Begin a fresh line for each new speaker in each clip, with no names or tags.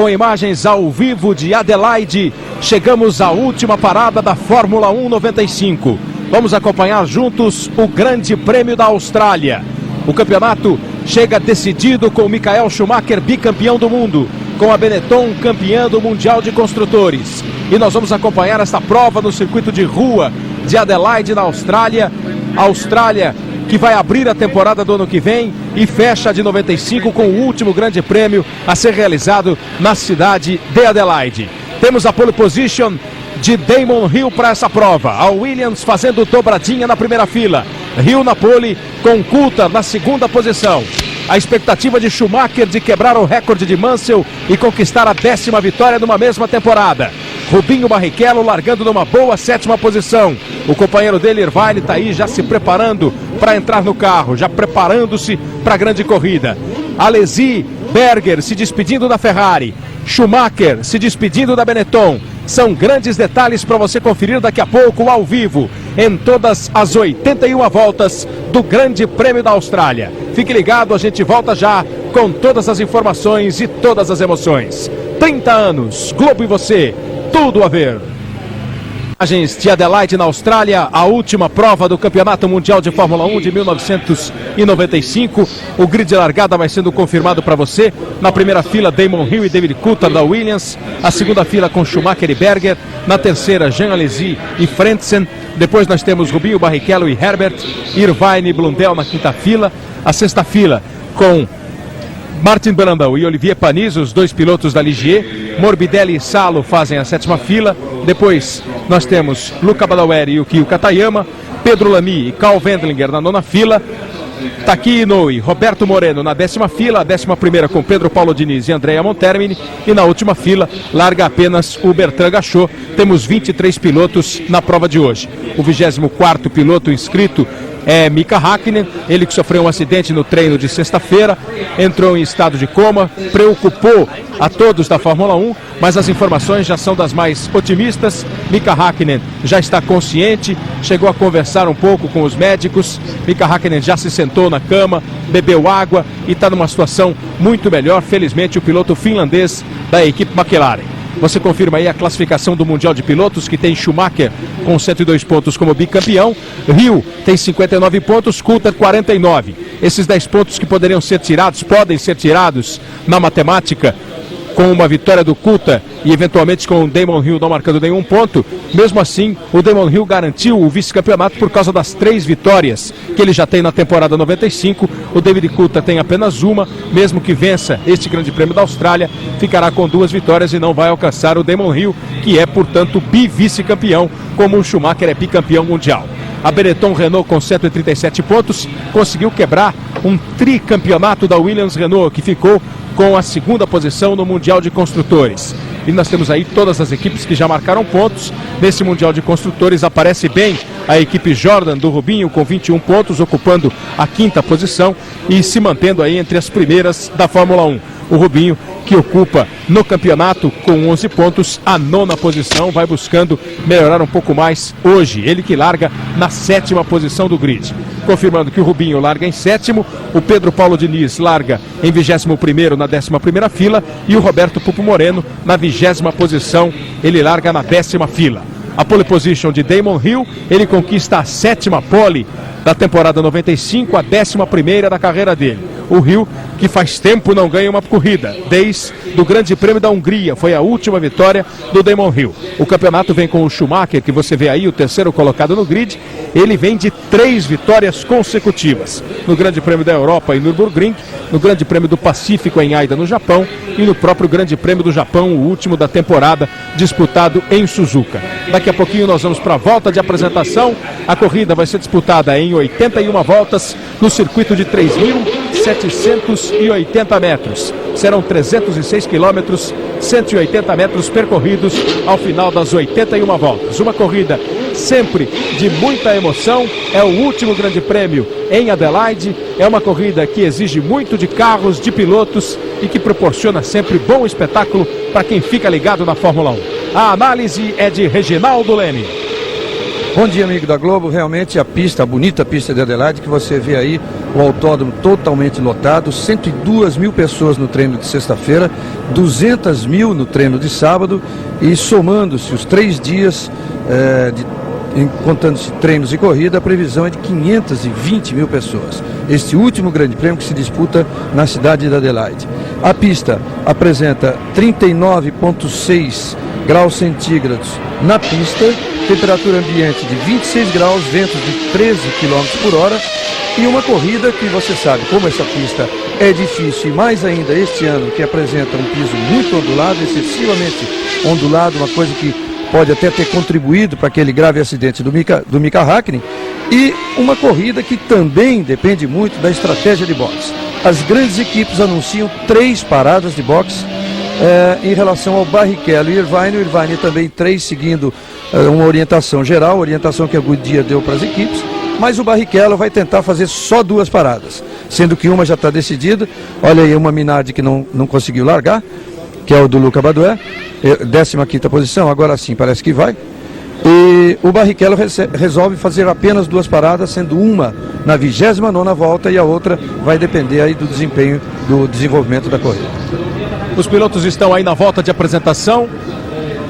com imagens ao vivo de Adelaide, chegamos à última parada da Fórmula 1 95. Vamos acompanhar juntos o Grande Prêmio da Austrália. O campeonato chega decidido com Michael Schumacher, bicampeão do mundo, com a Benetton campeã do Mundial de Construtores. E nós vamos acompanhar esta prova no circuito de rua de Adelaide, na Austrália. Austrália que vai abrir a temporada do ano que vem e fecha de 95 com o último grande prêmio a ser realizado na cidade de Adelaide. Temos a pole position de Damon Hill para essa prova. A Williams fazendo dobradinha na primeira fila. Hill na pole com Coulthard na segunda posição. A expectativa de Schumacher de quebrar o recorde de Mansell e conquistar a 10ª vitória numa mesma temporada. Rubinho Barrichello largando numa boa 7ª posição. O companheiro dele, Irvine, está aí já se preparando para entrar no carro, já preparando-se para a grande corrida. Alesi, Berger se despedindo da Ferrari. Schumacher se despedindo da Benetton. São grandes detalhes para você conferir daqui a pouco ao vivo, em todas as 81 voltas do Grande Prêmio da Austrália. Fique ligado, a gente volta já com todas as informações e todas as emoções. 30 anos, Globo e você, tudo a ver. Imagens de Adelaide, na Austrália, a última prova do Campeonato Mundial de Fórmula 1 de 1995. O grid de largada vai sendo confirmado para você. Na primeira fila, Damon Hill e David Coulthard da Williams. A segunda fila com Schumacher e Berger. Na terceira, Jean Alesi e Frentzen. Depois nós temos Rubinho Barrichello e Herbert. Irvine e Blundell na quinta fila. A sexta fila com Martin Brundle e Olivier Panis, os dois pilotos da Ligier. Morbidelli e Salo fazem a 7ª fila. Depois nós temos Luca Badoer e Yukio Katayama, Pedro Lamy e Karl Wendlinger na 9ª fila, Taki Inoue e Roberto Moreno na 10ª fila, a 11ª com Pedro Paulo Diniz e Andrea Montermini, e na última fila larga apenas o Bertrand Gachot. Temos 23 pilotos na prova de hoje. O 24º piloto inscrito é Mika Häkkinen, ele que sofreu um acidente no treino de sexta-feira, entrou em estado de coma, preocupou a todos da Fórmula 1, mas as informações já são das mais otimistas. Mika Häkkinen já está consciente, chegou a conversar um pouco com os médicos. Mika Häkkinen já se sentou na cama, bebeu água e está numa situação muito melhor, felizmente, o piloto finlandês da equipe McLaren. Você confirma aí a classificação do Mundial de Pilotos, que tem Schumacher com 102 pontos como bicampeão. Hill tem 59 pontos, Coulthard 49. Esses 10 pontos que poderiam ser tirados, podem ser tirados na matemática, com uma vitória do Coulthard e eventualmente com o Damon Hill não marcando nenhum ponto. Mesmo assim, o Damon Hill garantiu o vice-campeonato por causa das 3 vitórias que ele já tem na temporada 95. O David Coulthard tem apenas uma. Mesmo que vença este Grande Prêmio da Austrália, ficará com 2 vitórias e não vai alcançar o Damon Hill, que é, portanto, bi-vice-campeão, como o Schumacher é bicampeão mundial. A Benetton Renault, com 137 pontos, conseguiu quebrar um tricampeonato da Williams Renault, que ficou com a 2ª posição no Mundial de Construtores. E nós temos aí todas as equipes que já marcaram pontos. Nesse Mundial de Construtores aparece bem a equipe Jordan do Rubinho, com 21 pontos, ocupando a 5ª posição e se mantendo aí entre as primeiras da Fórmula 1. O Rubinho, que ocupa no campeonato com 11 pontos a 9ª posição, vai buscando melhorar um pouco mais hoje. Ele que larga na 7ª posição do grid. Confirmando que o Rubinho larga em 7º, o Pedro Paulo Diniz larga em 21º na 11ª fila e o Roberto Pupo Moreno na 20ª posição, ele larga na 10ª fila. A pole position de Damon Hill, ele conquista a 7ª pole da temporada 95, a 11ª da carreira dele. O Hill, que faz tempo não ganha uma corrida, desde o Grande Prêmio da Hungria, foi a última vitória do Damon Hill. O campeonato vem com o Schumacher, que você vê aí, o terceiro colocado no grid. Ele vem de 3 vitórias consecutivas, no Grande Prêmio da Europa em Nürburgring, no Grande Prêmio do Pacífico em Aida, no Japão, e no próprio Grande Prêmio do Japão, o último da temporada, disputado em Suzuka. Daqui a pouquinho nós vamos para a volta de apresentação. A corrida vai ser disputada em 81 voltas no circuito de 3.780 metros. Serão 306 quilômetros, 180 metros percorridos ao final das 81 voltas. Uma corrida sempre de muita emoção. É o último Grande Prêmio em Adelaide. É uma corrida que exige muito de carros, de pilotos e que proporciona sempre bom espetáculo para quem fica ligado na Fórmula 1. A análise é de Reginaldo Leme.
Bom dia, amigo da Globo. Realmente a pista, a bonita pista de Adelaide, que você vê aí, o autódromo totalmente lotado, 102 mil pessoas no treino de sexta-feira, 200 mil no treino de sábado, e somando-se os 3 dias, contando-se treinos e corrida, a previsão é de 520 mil pessoas. Este último grande prêmio que se disputa na cidade de Adelaide. A pista apresenta 39,6 graus centígrados na pista, temperatura ambiente de 26 graus, ventos de 13 km por hora, e uma corrida que você sabe, como essa pista é difícil, e mais ainda este ano, que apresenta um piso muito ondulado, excessivamente ondulado, uma coisa que pode até ter contribuído para aquele grave acidente do Mika Häkkinen, e uma corrida que também depende muito da estratégia de boxe. As grandes equipes anunciam 3 paradas de boxe em relação ao Barrichello e Irvine. O Irvine também 3, seguindo uma orientação geral, orientação que a Goodyear deu para as equipes, mas o Barrichello vai tentar fazer só 2 paradas, sendo que uma já está decidida. Olha aí uma Minardi que não conseguiu largar, que é o do Luca Badoer, 15ª posição, agora sim parece que vai. E o Barrichello resolve fazer apenas 2 paradas, sendo uma na 29ª volta e a outra vai depender aí do desempenho, do desenvolvimento da corrida.
Os pilotos estão aí na volta de apresentação.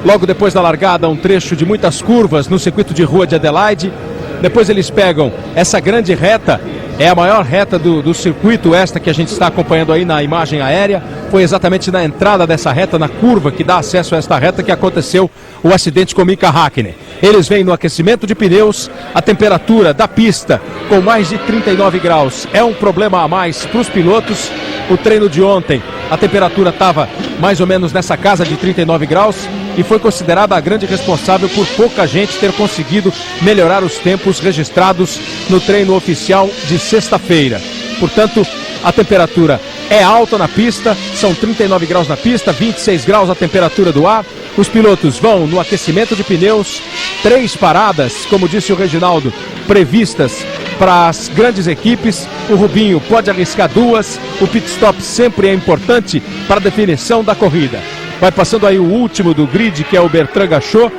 Logo depois da largada, um trecho de muitas curvas no circuito de rua de Adelaide. Depois eles pegam essa grande reta, é a maior reta do circuito, esta que a gente está acompanhando aí na imagem aérea. Foi exatamente na entrada dessa reta, na curva que dá acesso a esta reta, que aconteceu o acidente com o Mika Häkkinen. Eles vêm no aquecimento de pneus, a temperatura da pista com mais de 39 graus é um problema a mais para os pilotos. O treino de ontem, a temperatura estava mais ou menos nessa casa de 39 graus e foi considerada a grande responsável por pouca gente ter conseguido melhorar os tempos registrados no treino oficial de sexta-feira. Portanto, a temperatura é alta na pista, são 39 graus na pista, 26 graus a temperatura do ar. Os pilotos vão no aquecimento de pneus, 3 paradas, como disse o Reginaldo, previstas para as grandes equipes. O Rubinho pode arriscar 2, o pit stop sempre é importante para a definição da corrida. Vai passando aí o último do grid, que é o Bertrand Gachot.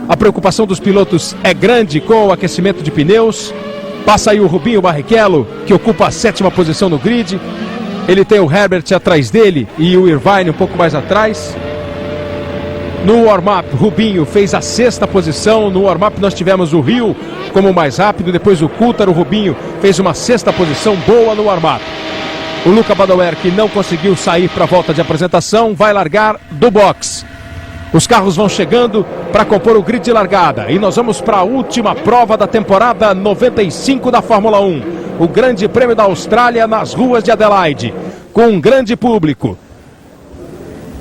A preocupação dos pilotos é grande com o aquecimento de pneus. Passa aí o Rubinho Barrichello, que ocupa a 7ª posição no grid. Ele tem o Herbert atrás dele e o Irvine um pouco mais atrás. No warm-up, Rubinho fez a 6ª posição. No warm-up nós tivemos o Hill como o mais rápido, depois o Coulthard. O Rubinho fez uma 6ª posição boa no warm-up. O Luca Badoer, que não conseguiu sair para a volta de apresentação, vai largar do box. Os carros vão chegando para compor o grid de largada. E nós vamos para a última prova da temporada 95 da Fórmula 1. O Grande Prêmio da Austrália nas ruas de Adelaide, com um grande público.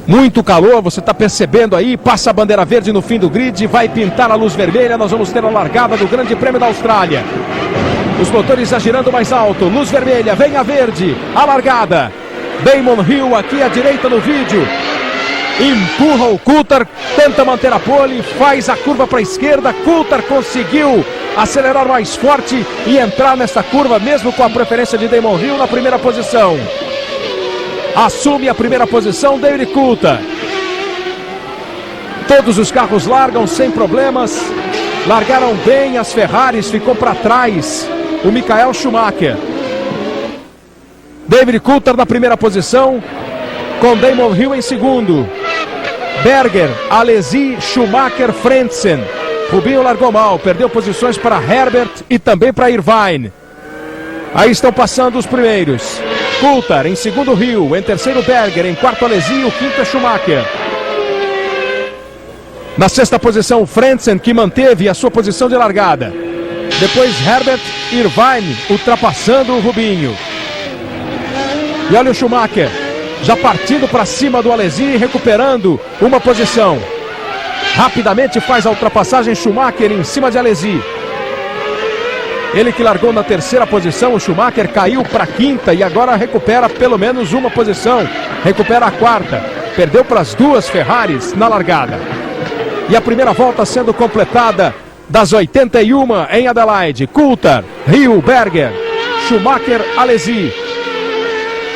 Muito calor, você está percebendo aí. Passa a bandeira verde no fim do grid, vai pintar a luz vermelha. Nós vamos ter a largada do Grande Prêmio da Austrália. Os motores já girando mais alto, luz vermelha, vem a verde, a largada. Damon Hill aqui à direita no vídeo. Empurra o Coulthard, tenta manter a pole, faz a curva para a esquerda. Coulthard conseguiu acelerar mais forte e entrar nessa curva, mesmo com a preferência de Damon Hill na primeira posição. Assume a primeira posição David Coulthard. Todos os carros largam sem problemas. Largaram bem as Ferraris, ficou para trás o Michael Schumacher. David Coulthard na primeira posição, com Damon Hill em segundo. Berger, Alesi, Schumacher, Frentzen. Rubinho largou mal, perdeu posições para Herbert e também para Irvine. Aí estão passando os primeiros. Coulthard em segundo, Hill, em terceiro Berger, em quarto Alesi, o quinto é Schumacher. Na 6ª posição, Frentzen, que manteve a sua posição de largada. Depois Herbert, Irvine ultrapassando o Rubinho. E olha o Schumacher, já partindo para cima do Alesi, recuperando uma posição. Rapidamente faz a ultrapassagem Schumacher em cima de Alesi. Ele que largou na 3ª posição, o Schumacher caiu para a 5ª e agora recupera pelo menos uma posição. Recupera a 4ª. Perdeu para as 2 Ferraris na largada. E a primeira volta sendo completada das 81 em Adelaide. Coulthard, Hill, Berger, Schumacher, Alesi,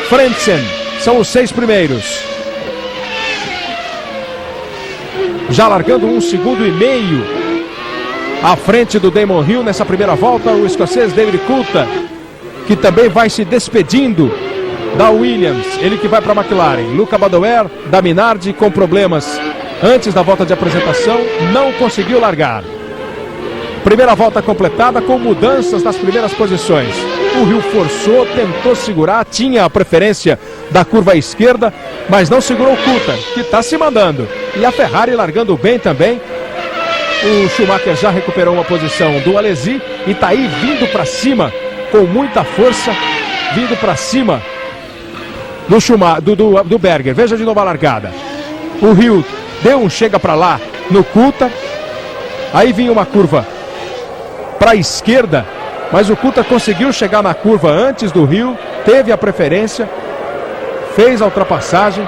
Frentzen são os 6 primeiros. Já largando 1,5 segundos à frente do Damon Hill nessa primeira volta, o escocês David Coulthard, que também vai se despedindo da Williams, ele que vai para a McLaren. Luca Badoer, da Minardi, com problemas antes da volta de apresentação, não conseguiu largar. Primeira volta completada com mudanças nas primeiras posições. O Hill forçou, tentou segurar, tinha a preferência da curva à esquerda, mas não segurou o Coulthard, que está se mandando. E a Ferrari largando bem também. O Schumacher já recuperou uma posição do Alesi e está aí vindo para cima com muita força, vindo para cima do Berger. Veja de novo a largada. O Hill deu um chega para lá no Coulthard. Aí vinha uma curva para a esquerda, mas o Coulthard conseguiu chegar na curva antes do Hill, teve a preferência, fez a ultrapassagem.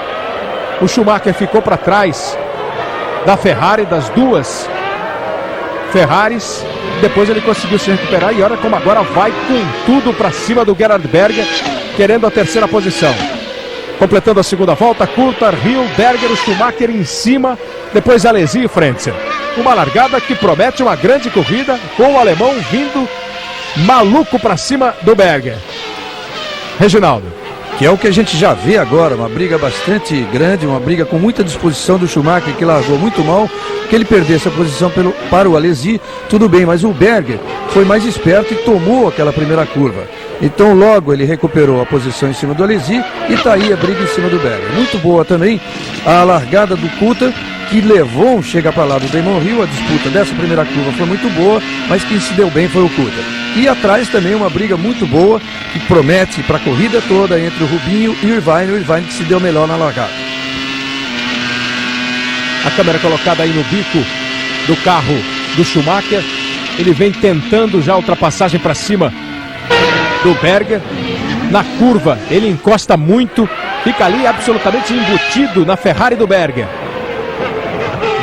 O Schumacher ficou para trás da Ferrari, das duas Ferraris. Depois ele conseguiu se recuperar e olha como agora vai com tudo para cima do Gerhard Berger, querendo a terceira posição. Completando a segunda volta, Coulthard, Hill, Berger, o Schumacher em cima, depois Alesi e Frentzen. Uma largada que promete uma grande corrida, com o alemão vindo maluco para cima do Berger. Reginaldo.
Que é o que a gente já vê agora, uma briga bastante grande, uma briga com muita disposição do Schumacher, que largou muito mal, que ele perdesse a posição para o Alesi, tudo bem, mas o Berger foi mais esperto e tomou aquela primeira curva. Então logo ele recuperou a posição em cima do Alesi e está aí a briga em cima do Berger. Muito boa também a largada do Coulthard, que levou um chega para lá do Damon Hill. A disputa dessa primeira curva foi muito boa, mas quem se deu bem foi o Coulthard. E atrás também uma briga muito boa, que promete para a corrida toda entre o Rubinho e o Irvine que se deu melhor na largada.
A câmera colocada aí no bico do carro do Schumacher. Ele vem tentando já a ultrapassagem para cima do Berger. Na curva ele encosta muito, fica ali absolutamente embutido na Ferrari do Berger.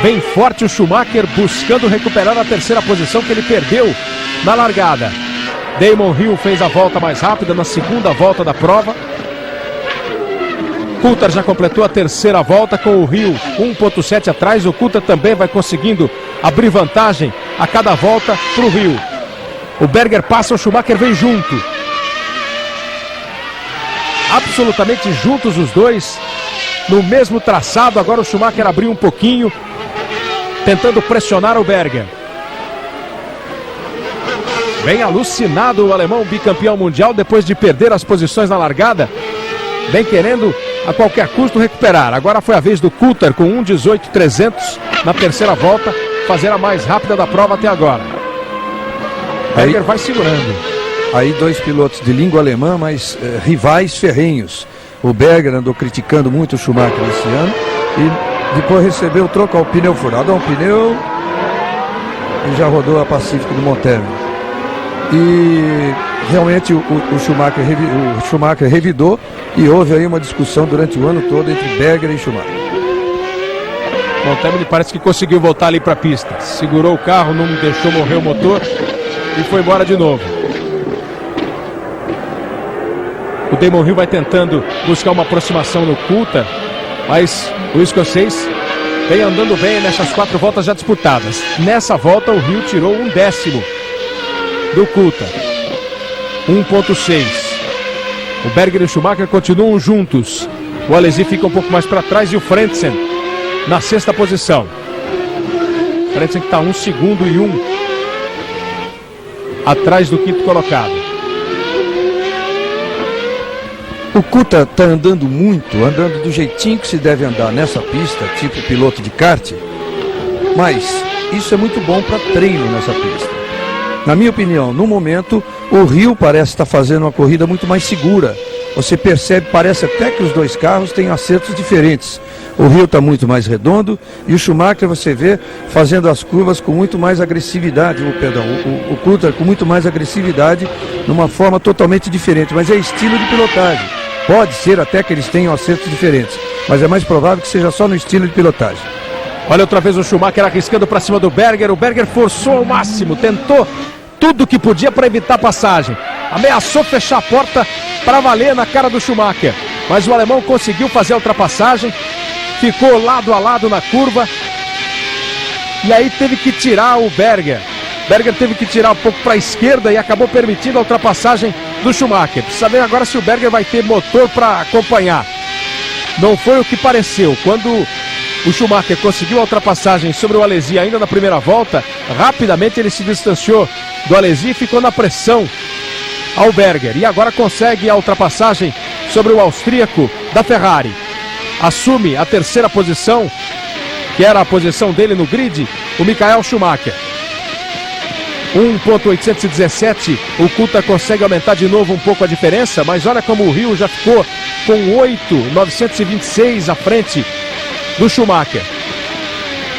Vem forte o Schumacher buscando recuperar a terceira posição que ele perdeu na largada. Damon Hill fez a volta mais rápida na segunda volta da prova. Coulthard já completou a terceira volta com o Hill 1.7 atrás. O Coulthard também vai conseguindo abrir vantagem a cada volta para o Hill. O Berger passa, o Schumacher vem junto. Absolutamente juntos os dois, no mesmo traçado. Agora o Schumacher abriu um pouquinho, tentando pressionar o Berger. Vem alucinado o alemão bicampeão mundial depois de perder as posições na largada. Vem querendo a qualquer custo recuperar. Agora foi a vez do Coulthard com 1.18.300 na terceira volta, fazer a mais rápida da prova até agora. Berger vai segurando.
Aí dois pilotos de língua alemã, mas rivais ferrenhos. O Berger andou criticando muito o Schumacher esse ano e depois recebeu o troco ao pneu furado. Um pneu e já rodou a Pacífico do Monteverde. E realmente o Schumacher revidou e houve aí uma discussão durante o ano todo entre Berger e Schumacher.
Monteverde parece que conseguiu voltar ali para a pista. Segurou o carro, não deixou morrer o motor e foi embora de novo. O Damon Hill vai tentando buscar uma aproximação no Coulthard, mas o escocês vem andando bem nessas 4 voltas já disputadas. Nessa volta o Hill tirou 1/10 do Coulthard, 1.6. O Berger e o Schumacher continuam juntos. O Alesi fica um pouco mais para trás e o Frentzen na 6ª posição. Frentzen que está 1 segundo e 1 atrás do 5º colocado.
O Coulthard está andando muito, andando do jeitinho que se deve andar nessa pista, tipo piloto de kart, mas isso é muito bom para treino nessa pista. Na minha opinião, no momento, o Hill parece estar fazendo uma corrida muito mais segura. Você percebe, parece até que os dois carros têm acertos diferentes. O Hill está muito mais redondo e o Schumacher você vê fazendo as curvas com muito mais agressividade, o Coulthard com muito mais agressividade, numa forma totalmente diferente, mas é estilo de pilotagem. Pode ser até que eles tenham acertos diferentes, mas é mais provável que seja só no estilo de pilotagem.
Olha outra vez o Schumacher arriscando para cima do Berger. O Berger forçou ao máximo, tentou tudo que podia para evitar a passagem. Ameaçou fechar a porta para valer na cara do Schumacher, mas o alemão conseguiu fazer a ultrapassagem, ficou lado a lado na curva e aí teve que tirar o Berger. Berger teve que tirar um pouco para a esquerda e acabou permitindo a ultrapassagem do Schumacher. Precisa ver agora se o Berger vai ter motor para acompanhar. Não foi o que pareceu. Quando o Schumacher conseguiu a ultrapassagem sobre o Alesi ainda na primeira volta, rapidamente ele se distanciou do Alesi e ficou na pressão ao Berger. E agora consegue a ultrapassagem sobre o austríaco da Ferrari. Assume a terceira posição, que era a posição dele no grid, o Michael Schumacher. 1.817, o Coulthard consegue aumentar de novo um pouco a diferença, mas olha como o Hill já ficou com 8.926 à frente do Schumacher.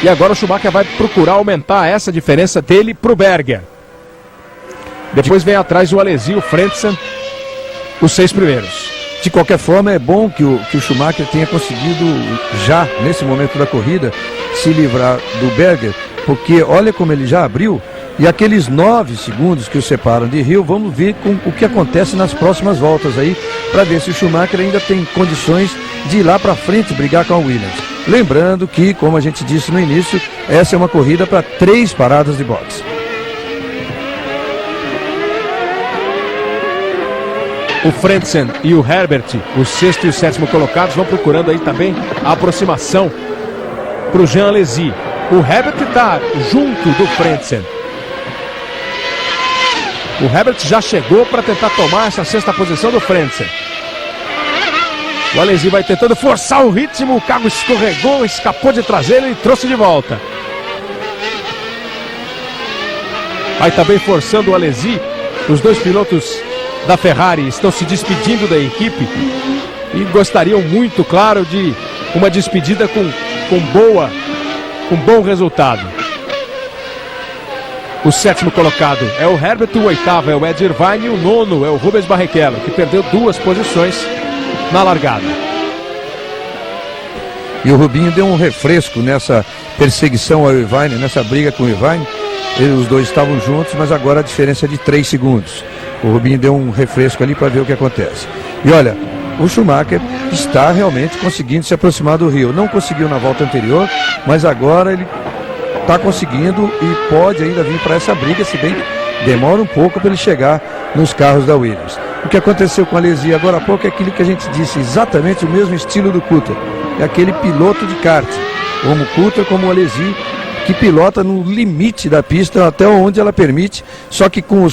E agora o Schumacher vai procurar aumentar essa diferença dele para o Berger. Depois vem atrás o Alesi, o Frentzen, os 6 primeiros.
De qualquer forma, é bom que o Schumacher tenha conseguido, já nesse momento da corrida, se livrar do Berger, porque olha como ele já abriu, e aqueles 9 segundos que o separam de Hill, vamos ver o que acontece nas próximas voltas aí, para ver se o Schumacher ainda tem condições de ir lá para frente brigar com a Williams. Lembrando que, como a gente disse no início, essa é uma corrida para 3 paradas de boxe.
O Frentzen e o Herbert, o 6º e o 7º colocados, vão procurando aí também a aproximação para o Jean Alesi. O Herbert está junto do Frentzen. O Herbert já chegou para tentar tomar essa 6ª posição do Frentzen. O Alesi vai tentando forçar o ritmo, o carro escorregou, escapou de traseiro e trouxe de volta. Vai também forçando o Alesi. Os 2 pilotos da Ferrari estão se despedindo da equipe e gostariam muito, claro, de uma despedida com bom resultado. O 7º colocado é o Herbert, o 8º é o Ed Irvine e o 9º é o Rubens Barrichello, que perdeu 2 posições na largada.
E o Rubinho deu um refresco nessa perseguição ao Irvine, nessa briga com o Irvine. Os dois estavam juntos, mas agora a diferença é de 3 segundos. O Rubinho deu um refresco ali para ver o que acontece. E olha, o Schumacher está realmente conseguindo se aproximar do Hill. Não conseguiu na volta anterior, mas agora ele está conseguindo e pode ainda vir para essa briga, se bem que demora um pouco para ele chegar nos carros da Williams. O que aconteceu com a Alesi agora há pouco é aquilo que a gente disse, exatamente o mesmo estilo do Coulthard. É aquele piloto de kart, como o Coulthard, como o Alesi, que pilota no limite da pista, até onde ela permite, só que com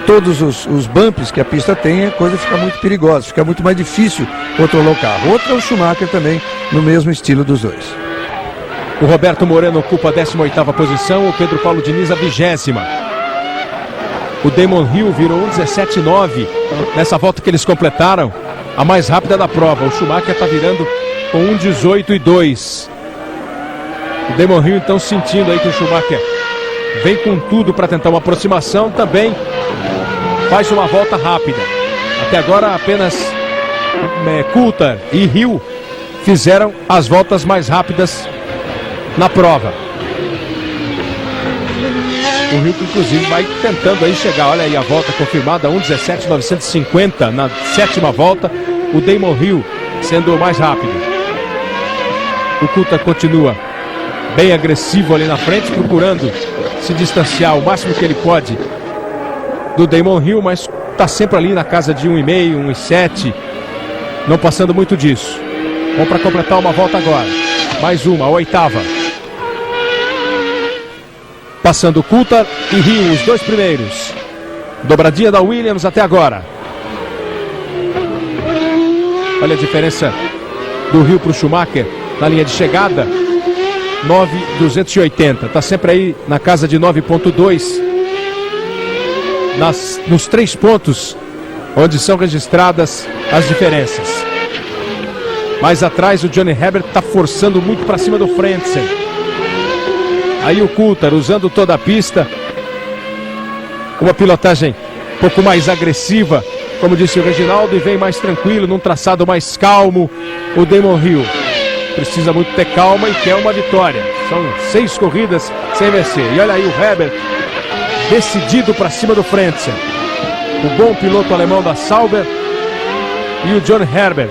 todos os bumps que a pista tem, a coisa fica muito perigosa, fica muito mais difícil controlar o carro. Outro é o Schumacher também, no mesmo estilo dos dois.
O Roberto Moreno ocupa a 18ª posição, o Pedro Paulo Diniz a 20ª. O Damon Hill virou 1:17.9 nessa volta que eles completaram, a mais rápida da prova. O Schumacher está virando com 1:18.2. O Damon Hill então sentindo aí que o Schumacher vem com tudo para tentar uma aproximação, também faz uma volta rápida. Até agora apenas Coulthard e Hill fizeram as voltas mais rápidas na prova. O Hill inclusive vai tentando aí chegar, olha aí a volta confirmada, 1:17.950 na 7ª volta, o Damon Hill sendo o mais rápido. O Coulthard continua bem agressivo ali na frente, procurando se distanciar o máximo que ele pode do Damon Hill, mas está sempre ali na casa de 1,5, 1,7, não passando muito disso. Vamos para completar uma volta agora, mais uma, a 8ª. Passando Coulthard e Hill, os 2 primeiros. Dobradinha da Williams até agora. Olha a diferença do Hill para o Schumacher na linha de chegada. 9.280, está sempre aí na casa de 9.2 nos 3 pontos onde são registradas as diferenças. Mais atrás o Johnny Herbert está forçando muito para cima do Frentzen. Aí o Coulthard usando toda a pista, uma pilotagem um pouco mais agressiva, como disse o Reginaldo, e vem mais tranquilo, num traçado mais calmo. O Damon Hill precisa muito ter calma e quer uma vitória. São 6 corridas sem vencer. E olha aí o Herbert decidido para cima do Frentzen. O bom piloto alemão da Sauber e o John Herbert,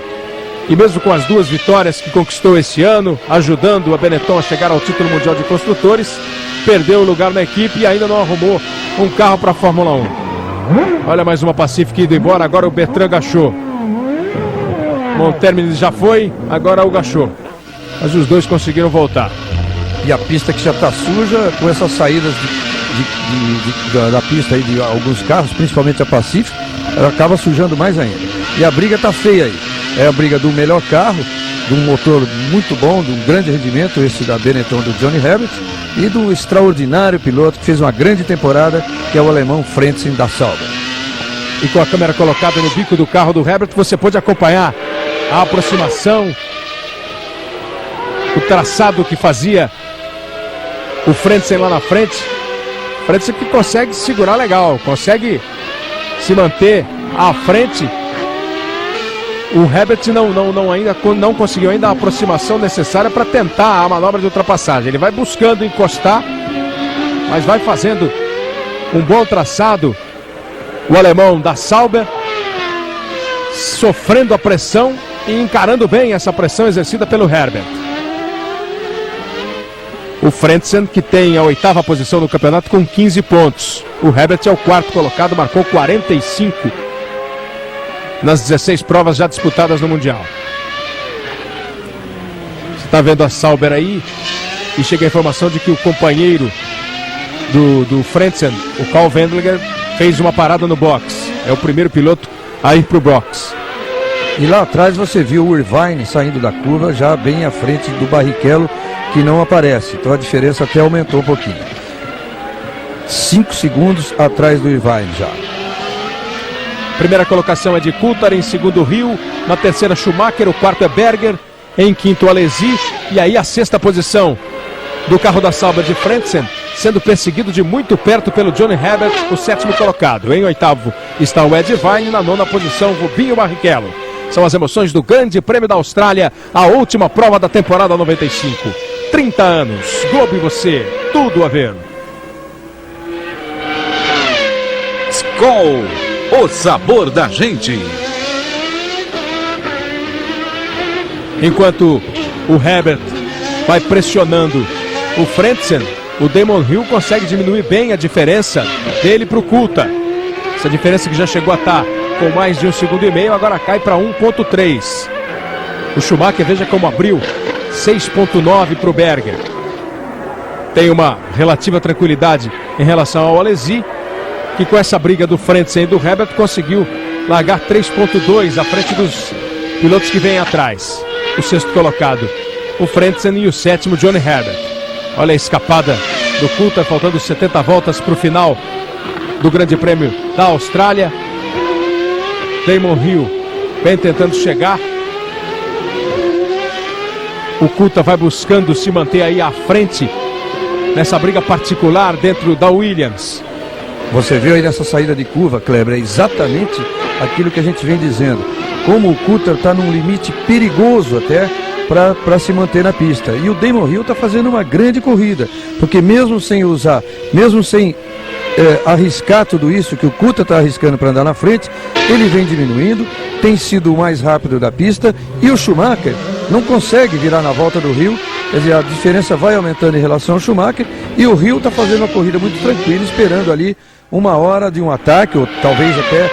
que mesmo com as 2 vitórias que conquistou esse ano, ajudando a Benetton a chegar ao título mundial de construtores, perdeu o lugar na equipe e ainda não arrumou um carro para a Fórmula 1. Olha mais uma Pacific indo embora, agora o Bertrand Gachot. Monttermini já foi, agora o Gachot. Mas os dois conseguiram voltar.
E a pista que já está suja, com essas saídas da pista aí de alguns carros, principalmente a Pacific, ela acaba sujando mais ainda. E a briga está feia aí. É a briga do melhor carro, de um motor muito bom, de um grande rendimento, esse da Benetton do Johnny Herbert, e do extraordinário piloto que fez uma grande temporada, que é o alemão Frentzen da Sauber.
E com a câmera colocada no bico do carro do Herbert, você pode acompanhar a aproximação, o traçado que fazia o Frentzen lá na frente. Frentzen que consegue segurar legal, consegue se manter à frente. O Herbert não conseguiu ainda a aproximação necessária para tentar a manobra de ultrapassagem. Ele vai buscando encostar, mas vai fazendo um bom traçado. O alemão da Sauber sofrendo a pressão e encarando bem essa pressão exercida pelo Herbert. O Frentzen, que tem a 8ª posição no campeonato com 15 pontos. O Herbert é o 4º colocado, marcou 45 nas 16 provas já disputadas no Mundial. Você está vendo a Sauber aí e chega a informação de que o companheiro do Frentzen, o Karl Wendlinger, fez uma parada no box. É o primeiro piloto a ir para o box.
E lá atrás você viu o Irvine saindo da curva, já bem à frente do Barrichello, que não aparece. Então a diferença até aumentou um pouquinho. 5 segundos atrás do Irvine já.
Primeira colocação é de Coulthard, em segundo Hill, na terceira Schumacher, o quarto é Berger, em quinto Alesi, e aí a 6ª posição do carro da Sauber de Frentzen, sendo perseguido de muito perto pelo Johnny Herbert, o 7º colocado. Em 8º está o Ed Vine, na 9ª posição Rubinho Barrichello. São as emoções do Grande Prêmio da Austrália, a última prova da temporada 95. 30 anos, Globo e você, tudo a ver.
Skol, o sabor da gente.
Enquanto o Herbert vai pressionando o Frentzen, o Damon Hill consegue diminuir bem a diferença dele para o Coulthard. Essa diferença que já chegou a estar com mais de 1,5 segundos, agora cai para 1,3. O Schumacher, veja como abriu, 6,9 para o Berger. Tem uma relativa tranquilidade em relação ao Alesi, que com essa briga do Frentzen e do Herbert conseguiu largar 3,2 à frente dos pilotos que vêm atrás. O 6º colocado, o Frentzen, e o 7º, Johnny Herbert. Olha a escapada do Coulthard, faltando 70 voltas para o final do Grande Prêmio da Austrália. Damon Hill vem tentando chegar. O Coulthard vai buscando se manter aí à frente nessa briga particular dentro da Williams.
Você viu aí nessa saída de curva, Kleber, é exatamente aquilo que a gente vem dizendo. Como o Coulthard está num limite perigoso até para se manter na pista. E o Damon Hill está fazendo uma grande corrida, porque mesmo sem arriscar tudo isso que o Coulthard está arriscando para andar na frente, ele vem diminuindo, tem sido o mais rápido da pista, e o Schumacher não consegue virar na volta do Hill. Quer dizer, a diferença vai aumentando em relação ao Schumacher, e o Hill está fazendo uma corrida muito tranquila, esperando ali uma hora de um ataque, ou talvez até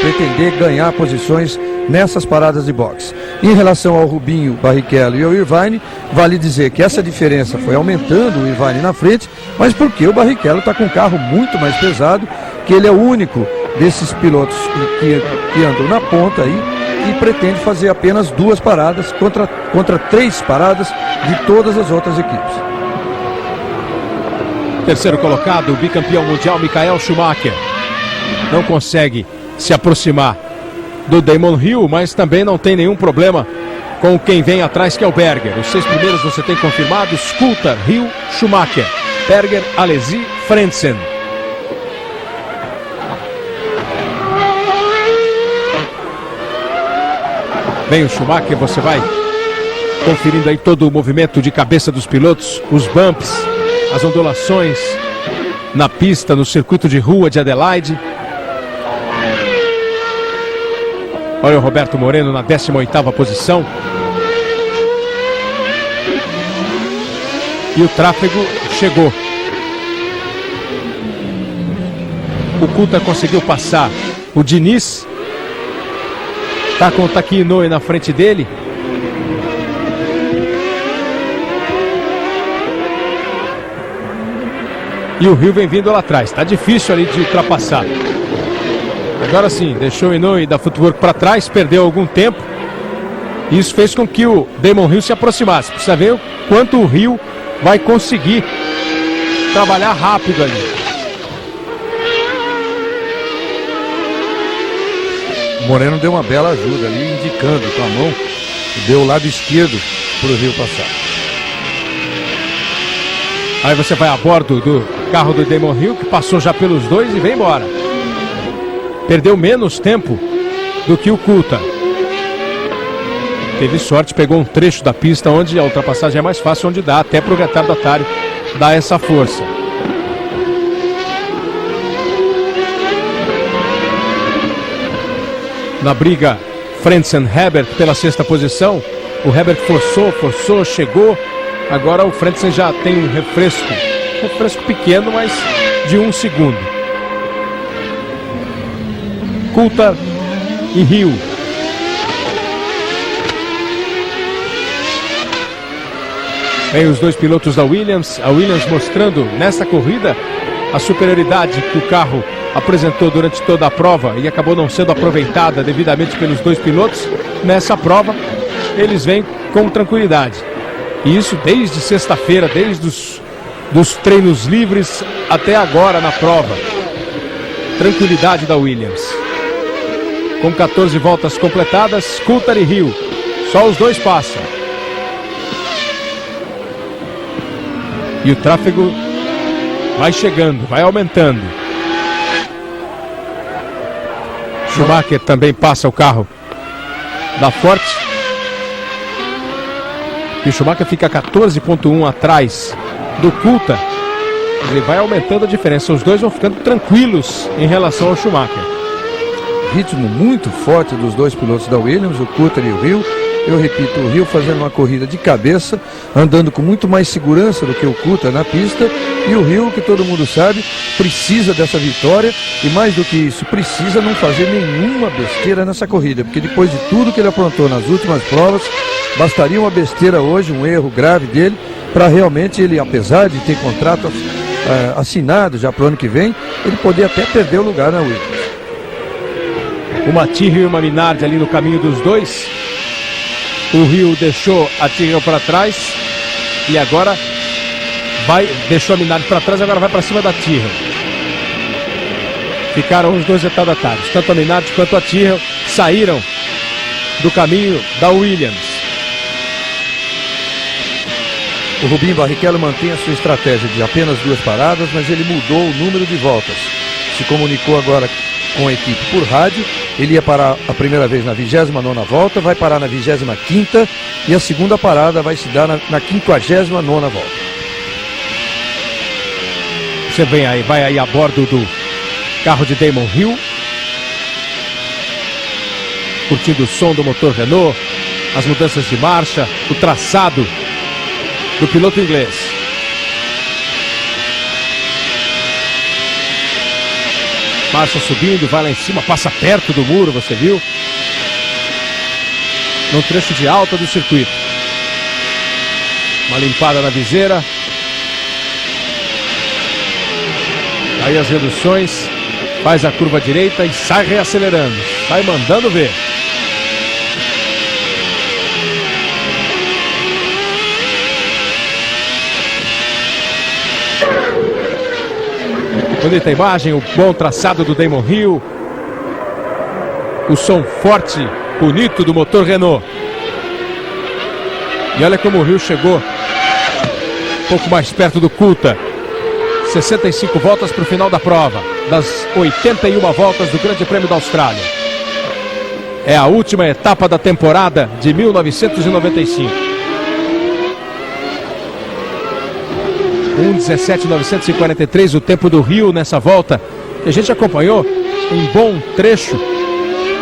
pretender ganhar posições nessas paradas de boxe. Em relação ao Rubinho Barrichello e ao Irvine, vale dizer que essa diferença foi aumentando, o Irvine na frente, mas porque o Barrichello está com um carro muito mais pesado, que ele é o único desses pilotos que andam na ponta aí, e pretende fazer apenas 2 paradas contra 3 paradas de todas as outras equipes.
Terceiro colocado, o bicampeão mundial Michael Schumacher. Não consegue se aproximar do Damon Hill, mas também não tem nenhum problema com quem vem atrás, que é o Berger. Os 6 primeiros você tem confirmados: Coulthard, Hill, Schumacher, Berger, Alesi, Frentzen. Vem o Schumacher, você vai conferindo aí todo o movimento de cabeça dos pilotos, os bumps, as ondulações na pista, no circuito de rua de Adelaide. Olha o Roberto Moreno na 18ª posição. E o tráfego chegou. o Coulthard conseguiu passar o Diniz. Tá com o Taki Inoue na frente dele. E o Hill vem vindo lá atrás. Tá difícil ali de ultrapassar. Agora sim, deixou o Inoue da Footwork para trás, perdeu algum tempo. Isso fez com que o Damon Hill se aproximasse. Precisa ver o quanto o Hill vai conseguir trabalhar rápido ali.
O Moreno deu uma bela ajuda ali, indicando com a mão, deu o lado esquerdo para o Hill passar.
Aí você vai a bordo do carro do Damon Hill, que passou já pelos dois e vem embora. Perdeu menos tempo do que o Coulthard. Teve sorte, pegou um trecho da pista onde a ultrapassagem é mais fácil, onde dá até para o retardatário dar essa força. Na briga, Frentzen-Herbert pela sexta posição. O Herbert forçou, chegou. Agora o Frentzen já tem um refresco pequeno, mas de 1 segundo. Coulthard e Hill. Vem os dois pilotos da Williams. A Williams mostrando nessa corrida a superioridade que o carro apresentou durante toda a prova e acabou não sendo aproveitada devidamente pelos dois pilotos. Nessa prova, eles vêm com tranquilidade. E isso desde sexta-feira, desde dos treinos livres até agora na prova. Tranquilidade da Williams. Com 14 voltas completadas, Coulthard e Hill. Só os dois passam. E o tráfego vai chegando, vai aumentando. Schumacher também passa o carro da Ford. E o Schumacher fica 14,1 atrás do Coulthard. Ele vai aumentando a diferença. Os dois vão ficando tranquilos em relação ao Schumacher.
Ritmo muito forte dos dois pilotos da Williams, o Coulthard e o Hill. Eu repito, o Hill fazendo uma corrida de cabeça, andando com muito mais segurança do que o Coulthard na pista. E o Hill, que todo mundo sabe, precisa dessa vitória. E mais do que isso, precisa não fazer nenhuma besteira nessa corrida. Porque depois de tudo que ele aprontou nas últimas provas, bastaria uma besteira hoje, um erro grave dele, para realmente ele, apesar de ter contrato assinado já para o ano que vem, ele poder até perder o lugar na Williams.
Uma Tyrrell e uma Minardi ali no caminho dos dois. O Hill deixou a Tyrrell para trás e agora deixou a Minardi para trás, agora vai para cima da Tyrrell. Ficaram os dois retardatários, tanto a Minardi quanto a Tyrrell saíram do caminho da Williams.
O Rubinho Barrichello mantém a sua estratégia de apenas 2 paradas, mas ele mudou o número de voltas. Se comunicou agora com a equipe por rádio. Ele ia parar a primeira vez na 29ª volta, vai parar na 25ª e a segunda parada vai se dar na 59ª volta.
Você vai aí a bordo do carro de Damon Hill, curtindo o som do motor Renault, as mudanças de marcha, o traçado do piloto inglês. Marcha subindo, vai lá em cima, passa perto do muro, você viu? Num trecho de alta do circuito. Uma limpada na viseira. Aí as reduções, faz a curva direita e sai reacelerando. Sai mandando ver. Bonita imagem, o bom traçado do Damon Hill. O som forte, bonito do motor Renault. E olha como o Hill chegou um pouco mais perto do Coulthard. 65 voltas para o final da prova, das 81 voltas do Grande Prêmio da Austrália. É a última etapa da temporada de 1995. 1:17.943 o tempo do Hill nessa volta, que a gente acompanhou um bom trecho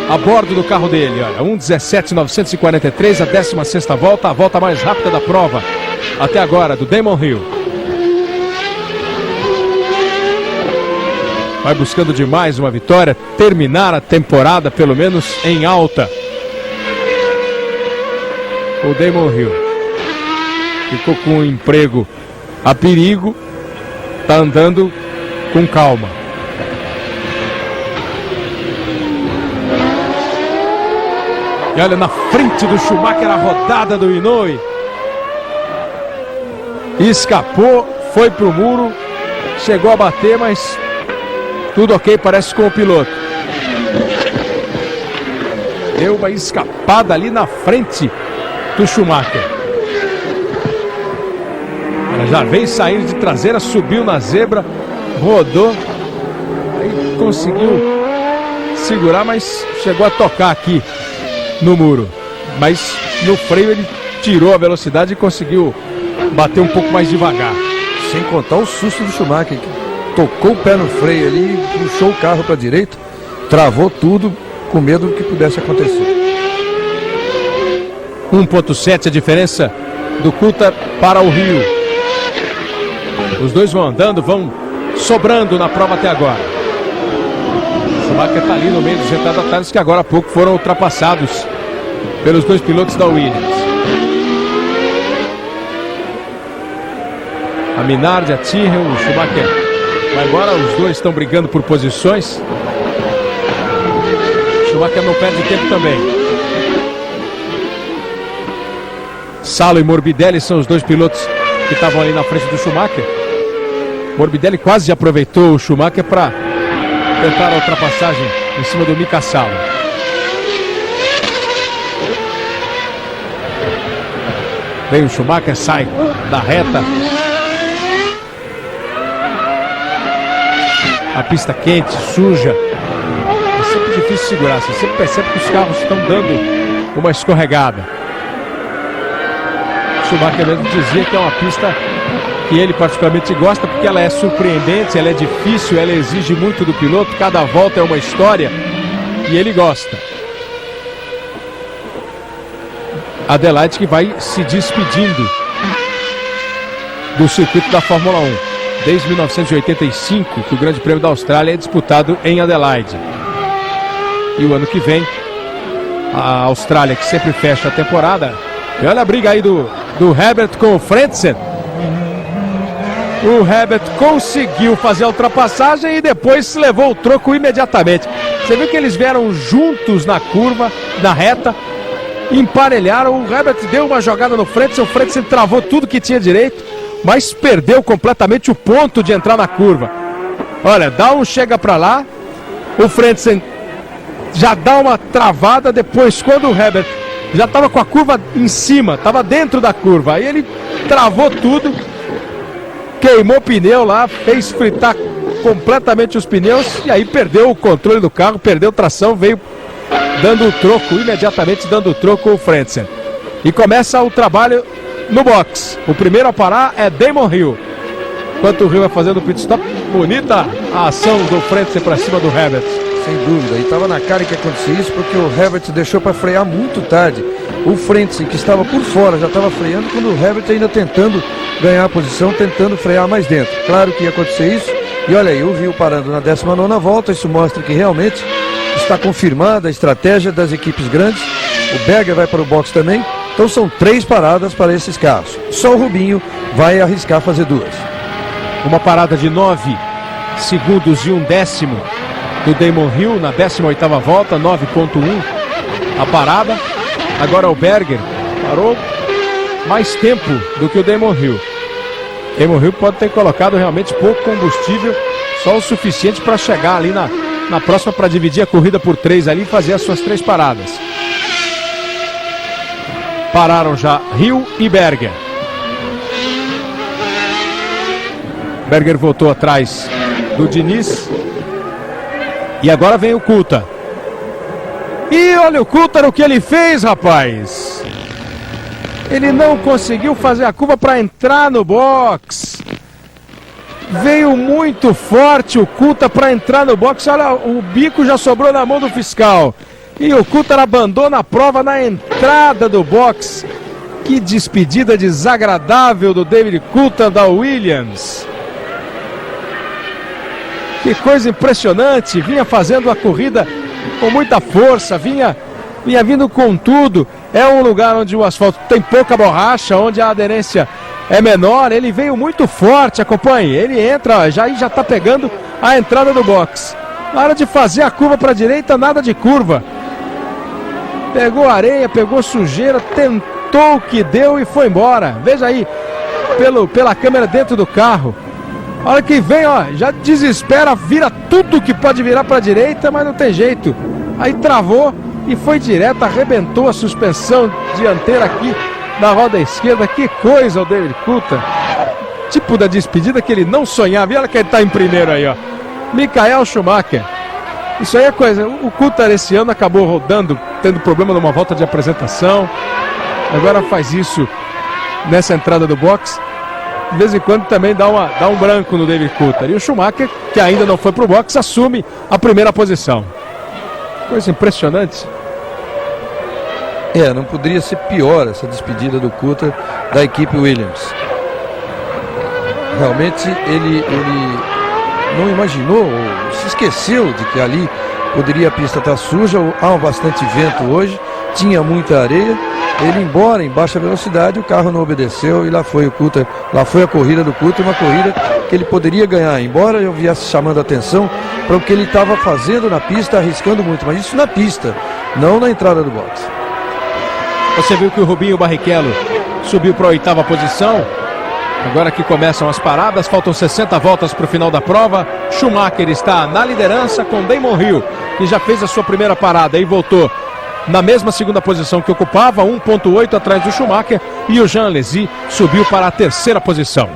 a bordo do carro dele. Olha, 1:17.943, a 16ª volta, a volta mais rápida da prova até agora, do Damon Hill. vai buscando demais uma vitória, terminar a temporada pelo menos em alta. O Damon Hill ficou com um emprego a perigo, tá andando com calma. E olha, na frente do Schumacher a rodada do Inoue. Escapou, foi pro muro, chegou a bater, mas tudo ok, parece, com o piloto. Deu uma escapada ali na frente do Schumacher. Ela já veio saindo de traseira, subiu na zebra, rodou, aí conseguiu segurar, mas chegou a tocar aqui no muro. Mas no freio ele tirou a velocidade e conseguiu bater um pouco mais devagar.
Sem contar o susto do Schumacher, que tocou o pé no freio ali, puxou o carro para a direita, travou tudo, com medo do que pudesse acontecer.
1,7 a diferença do Coulthard para o Hill. Os dois vão andando, vão sobrando na prova até agora. O Schumacher está ali no meio dos retardatários que agora há pouco foram ultrapassados pelos dois pilotos da Williams. A Minardi, a Tyrrell, o Schumacher vai embora, os dois estão brigando por posições. O Schumacher não perde tempo também. Salo e Morbidelli são os dois pilotos que estavam ali na frente do Schumacher. Morbidelli quase aproveitou o Schumacher para tentar a ultrapassagem em cima do Mika Salo. Vem o Schumacher, sai da reta. A pista quente, suja. É sempre difícil segurar. Você sempre percebe que os carros estão dando uma escorregada. O Schumacher mesmo dizia que é uma pista que ele particularmente gosta, porque ela é surpreendente, ela é difícil, ela exige muito do piloto. Cada volta é uma história e ele gosta. Adelaide que vai se despedindo do circuito da Fórmula 1. Desde 1985 que o Grande Prêmio da Austrália é disputado em Adelaide. E o ano que vem, a Austrália, que sempre fecha a temporada. E olha a briga aí do Herbert com o Frentzen. O Herbert conseguiu fazer a ultrapassagem e depois levou o troco imediatamente. Você viu que eles vieram juntos na curva, na reta, emparelharam. O Herbert deu uma jogada no Frentzen, o Frentzen travou tudo que tinha direito, mas perdeu completamente o ponto de entrar na curva. Olha, dá um chega pra lá, o Frentzen já dá uma travada, depois quando o Herbert já estava com a curva em cima, estava dentro da curva, aí ele travou tudo, queimou o pneu lá, fez fritar completamente os pneus e aí perdeu o controle do carro, perdeu tração, veio dando o troco, imediatamente dando o troco o Frentzen. E começa o trabalho no box. O primeiro a parar é Damon Hill. Enquanto o Hill vai fazendo o pit stop, bonita a ação do Frentzen para cima do Herbert.
Sem dúvida, e estava na cara que acontecia isso, porque o Herbert deixou para frear muito tarde. O Frentzen, que estava por fora, já estava freando, quando o Herbert ainda tentando ganhar a posição, tentando frear mais dentro. Claro que ia acontecer isso, e olha aí, o Hill parando na 19ª volta, isso mostra que realmente está confirmada a estratégia das equipes grandes. O Berger vai para o box também, então são 3 paradas para esses carros. Só o Rubinho vai arriscar fazer 2.
Uma parada de 9 segundos e 1/10 do Damon Hill na 18ª volta, 9.1 a parada. Agora o Berger parou mais tempo do que o Damon Hill. Damon Hill pode ter colocado realmente pouco combustível, só o suficiente para chegar ali na próxima, para dividir a corrida por 3 ali e fazer as suas 3 paradas. Pararam já Hill e Berger. Berger voltou atrás do Diniz. E agora vem o Coulthard. E olha o Coulthard, o que ele fez, rapaz. Ele não conseguiu fazer a curva para entrar no box. Veio muito forte o Coulthard para entrar no box. Olha, o bico já sobrou na mão do fiscal. E o Coulthard abandona a prova na entrada do box. Que despedida desagradável do David Coulthard da Williams. Que coisa impressionante, vinha fazendo a corrida com muita força, vinha vindo com tudo. É um lugar onde o asfalto tem pouca borracha, onde a aderência é menor. Ele veio muito forte, acompanhe. Ele entra, já está pegando a entrada do box. Na hora de fazer a curva para a direita, nada de curva. Pegou areia, pegou sujeira, tentou o que deu e foi embora. Veja aí, pela câmera dentro do carro. A hora que vem, ó, já desespera, vira tudo que pode virar para a direita, mas não tem jeito. Aí travou e foi direto, arrebentou a suspensão dianteira aqui na roda esquerda. Que coisa o David Coulthard. Tipo da despedida que ele não sonhava. E olha que ele está em primeiro aí, ó. Michael Schumacher. Isso aí é coisa. O Coulthard esse ano acabou rodando, tendo problema numa volta de apresentação. Agora faz isso nessa entrada do box. De vez em quando também dá um branco no David Coulthard. E o Schumacher, que ainda não foi pro box, assume a primeira posição. Coisa impressionante.
Não poderia ser pior essa despedida do Coulthard da equipe Williams. Realmente ele não imaginou, ou se esqueceu de que ali poderia a pista estar suja. Há bastante vento hoje, tinha muita areia. Ele, embora em baixa velocidade, o carro não obedeceu e lá foi o Coulthard, lá foi a corrida do Coulthard, uma corrida que ele poderia ganhar, embora eu viesse chamando a atenção para o que ele estava fazendo na pista, arriscando muito, mas isso na pista, não na entrada do box.
Você viu que o Rubinho Barrichello subiu para a 8ª posição. Agora que começam as paradas, faltam 60 voltas para o final da prova. Schumacher está na liderança com Damon Hill, que já fez a sua primeira parada e voltou na mesma segunda posição que ocupava, 1,8 atrás do Schumacher, e o Jean Alesi subiu para a 3ª posição.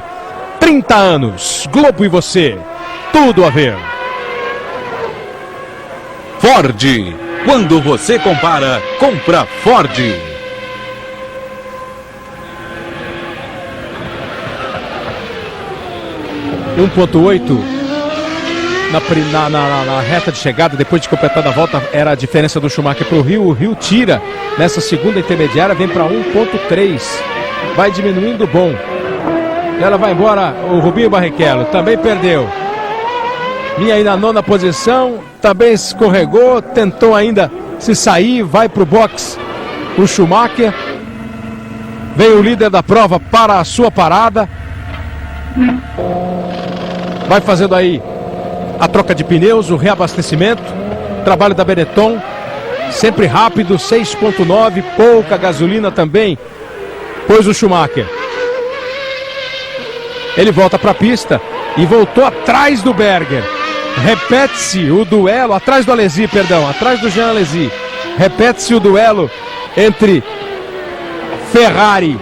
30 anos, Globo e você, tudo a ver.
Ford, quando você compara, compra Ford.
Um 1,8 na reta de chegada, depois de completada a volta, era a diferença do Schumacher para o Rio. O Rio tira nessa segunda intermediária, vem para 1,3. Vai diminuindo, bom. E ela vai embora, o Rubinho Barrichello também perdeu. Vinha aí na 9ª posição, também escorregou, tentou ainda se sair, vai para o box o Schumacher. Vem o líder da prova para a sua parada. Vai fazendo aí a troca de pneus, o reabastecimento, trabalho da Benetton, sempre rápido, 6,9, pouca gasolina também, pois o Schumacher. Ele volta para a pista e voltou atrás do Berger. Repete-se o duelo, atrás do Alesi, perdão, atrás do Jean Alesi. Repete-se o duelo entre Ferrari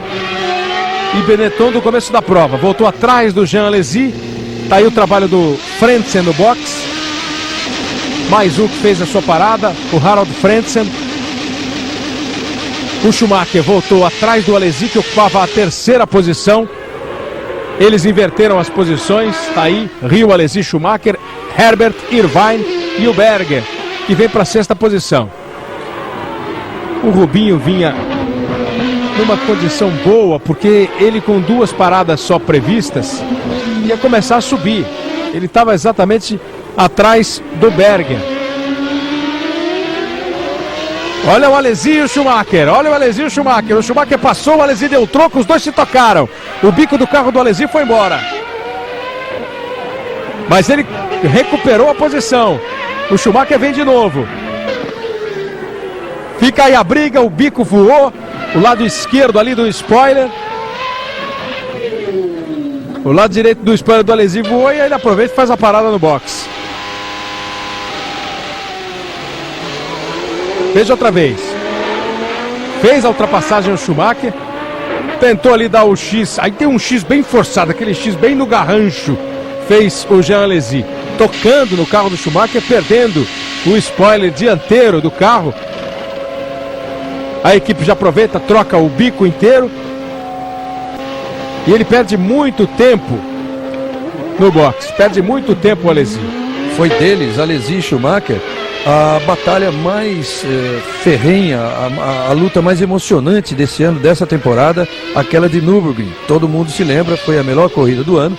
e Benetton do começo da prova. Voltou atrás do Jean Alesi. Tá aí o trabalho do Frentzen no box. Mais um que fez a sua parada, o Harald Frentzen. O Schumacher voltou atrás do Alesi, que ocupava a 3ª posição. Eles inverteram as posições. Tá aí Rio, Alesi, Schumacher, Herbert, Irvine e o Berger, que vem para a 6ª posição. O Rubinho vinha numa condição boa, porque ele, com 2 paradas só previstas, ia começar a subir. Ele estava exatamente atrás do Berger. Olha o Alesi e o Schumacher. Olha o Alesi e o Schumacher. O Schumacher passou, o Alesi deu troco, os dois se tocaram. O bico do carro do Alesi foi embora. Mas ele recuperou a posição. O Schumacher vem de novo. Fica aí a briga, o bico voou. O lado esquerdo ali do spoiler. O lado direito do spoiler do Alesi voou e ele aproveita e faz a parada no box. Veja outra vez. Fez a ultrapassagem o Schumacher. Tentou ali dar o X. Aí tem um X bem forçado, aquele X bem no garrancho. Fez o Jean Alesi. Tocando no carro do Schumacher, perdendo o spoiler dianteiro do carro. A equipe já aproveita, troca o bico inteiro. E ele perde muito tempo no box. Perde muito tempo o Alesi.
Foi deles, Alesi e Schumacher, a batalha mais ferrenha, a luta mais emocionante desse ano, dessa temporada, aquela de Nürburgring. Todo mundo se lembra, foi a melhor corrida do ano.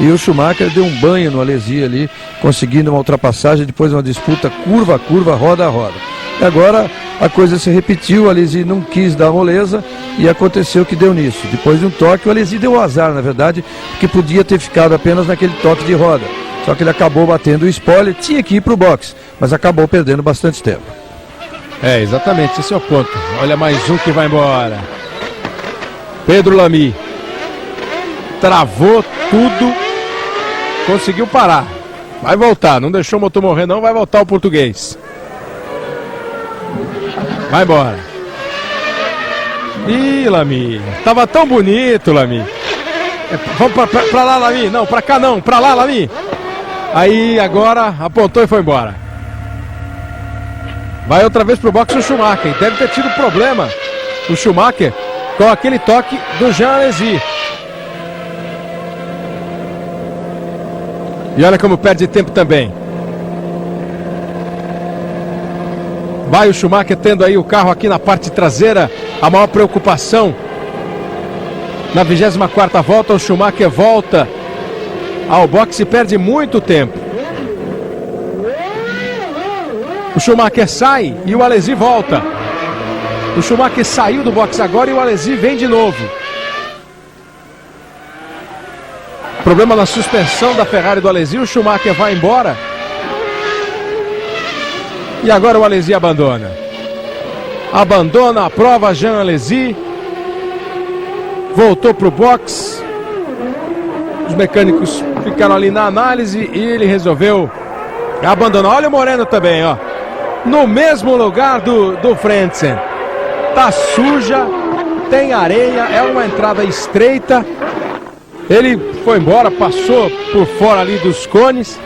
e o Schumacher deu um banho no Alesi ali, conseguindo uma ultrapassagem, depois uma disputa curva a curva, roda a roda. E agora a coisa se repetiu, o Alesi não quis dar moleza e aconteceu o que deu nisso. Depois de um toque, o Alesi deu azar, na verdade, porque podia ter ficado apenas naquele toque de roda. Só que ele acabou batendo o spoiler, tinha que ir para o boxe, mas acabou perdendo bastante tempo.
É, exatamente, esse é o ponto. Olha mais um que vai embora. Pedro Lamy. Travou tudo, conseguiu parar. Vai voltar, não deixou o motor morrer não, vai voltar o português. Vai embora. Ih, Lamy, tava tão bonito, Lamy. Vamos pra lá, Lamy. Não, pra cá não, pra lá, Lamy. Aí agora apontou e foi embora. Vai outra vez pro boxe o Schumacher. Deve ter tido problema o Schumacher com aquele toque do Jean Alesi. E olha como perde tempo também. Vai o Schumacher tendo aí o carro aqui na parte traseira. A maior preocupação. Na 24ª volta o Schumacher volta ao boxe e perde muito tempo. O Schumacher sai e o Alesi volta. O Schumacher saiu do boxe agora e o Alesi vem de novo. Problema na suspensão da Ferrari do Alesi. O Schumacher vai embora. E agora o Alesi abandona. Abandona a prova Jean Alesi. Voltou para o boxe. Os mecânicos ficaram ali na análise e ele resolveu abandonar. Olha o Moreno também, ó. No mesmo lugar do Frentzen. Tá suja, tem areia, é uma entrada estreita. Ele foi embora, passou por fora ali dos cones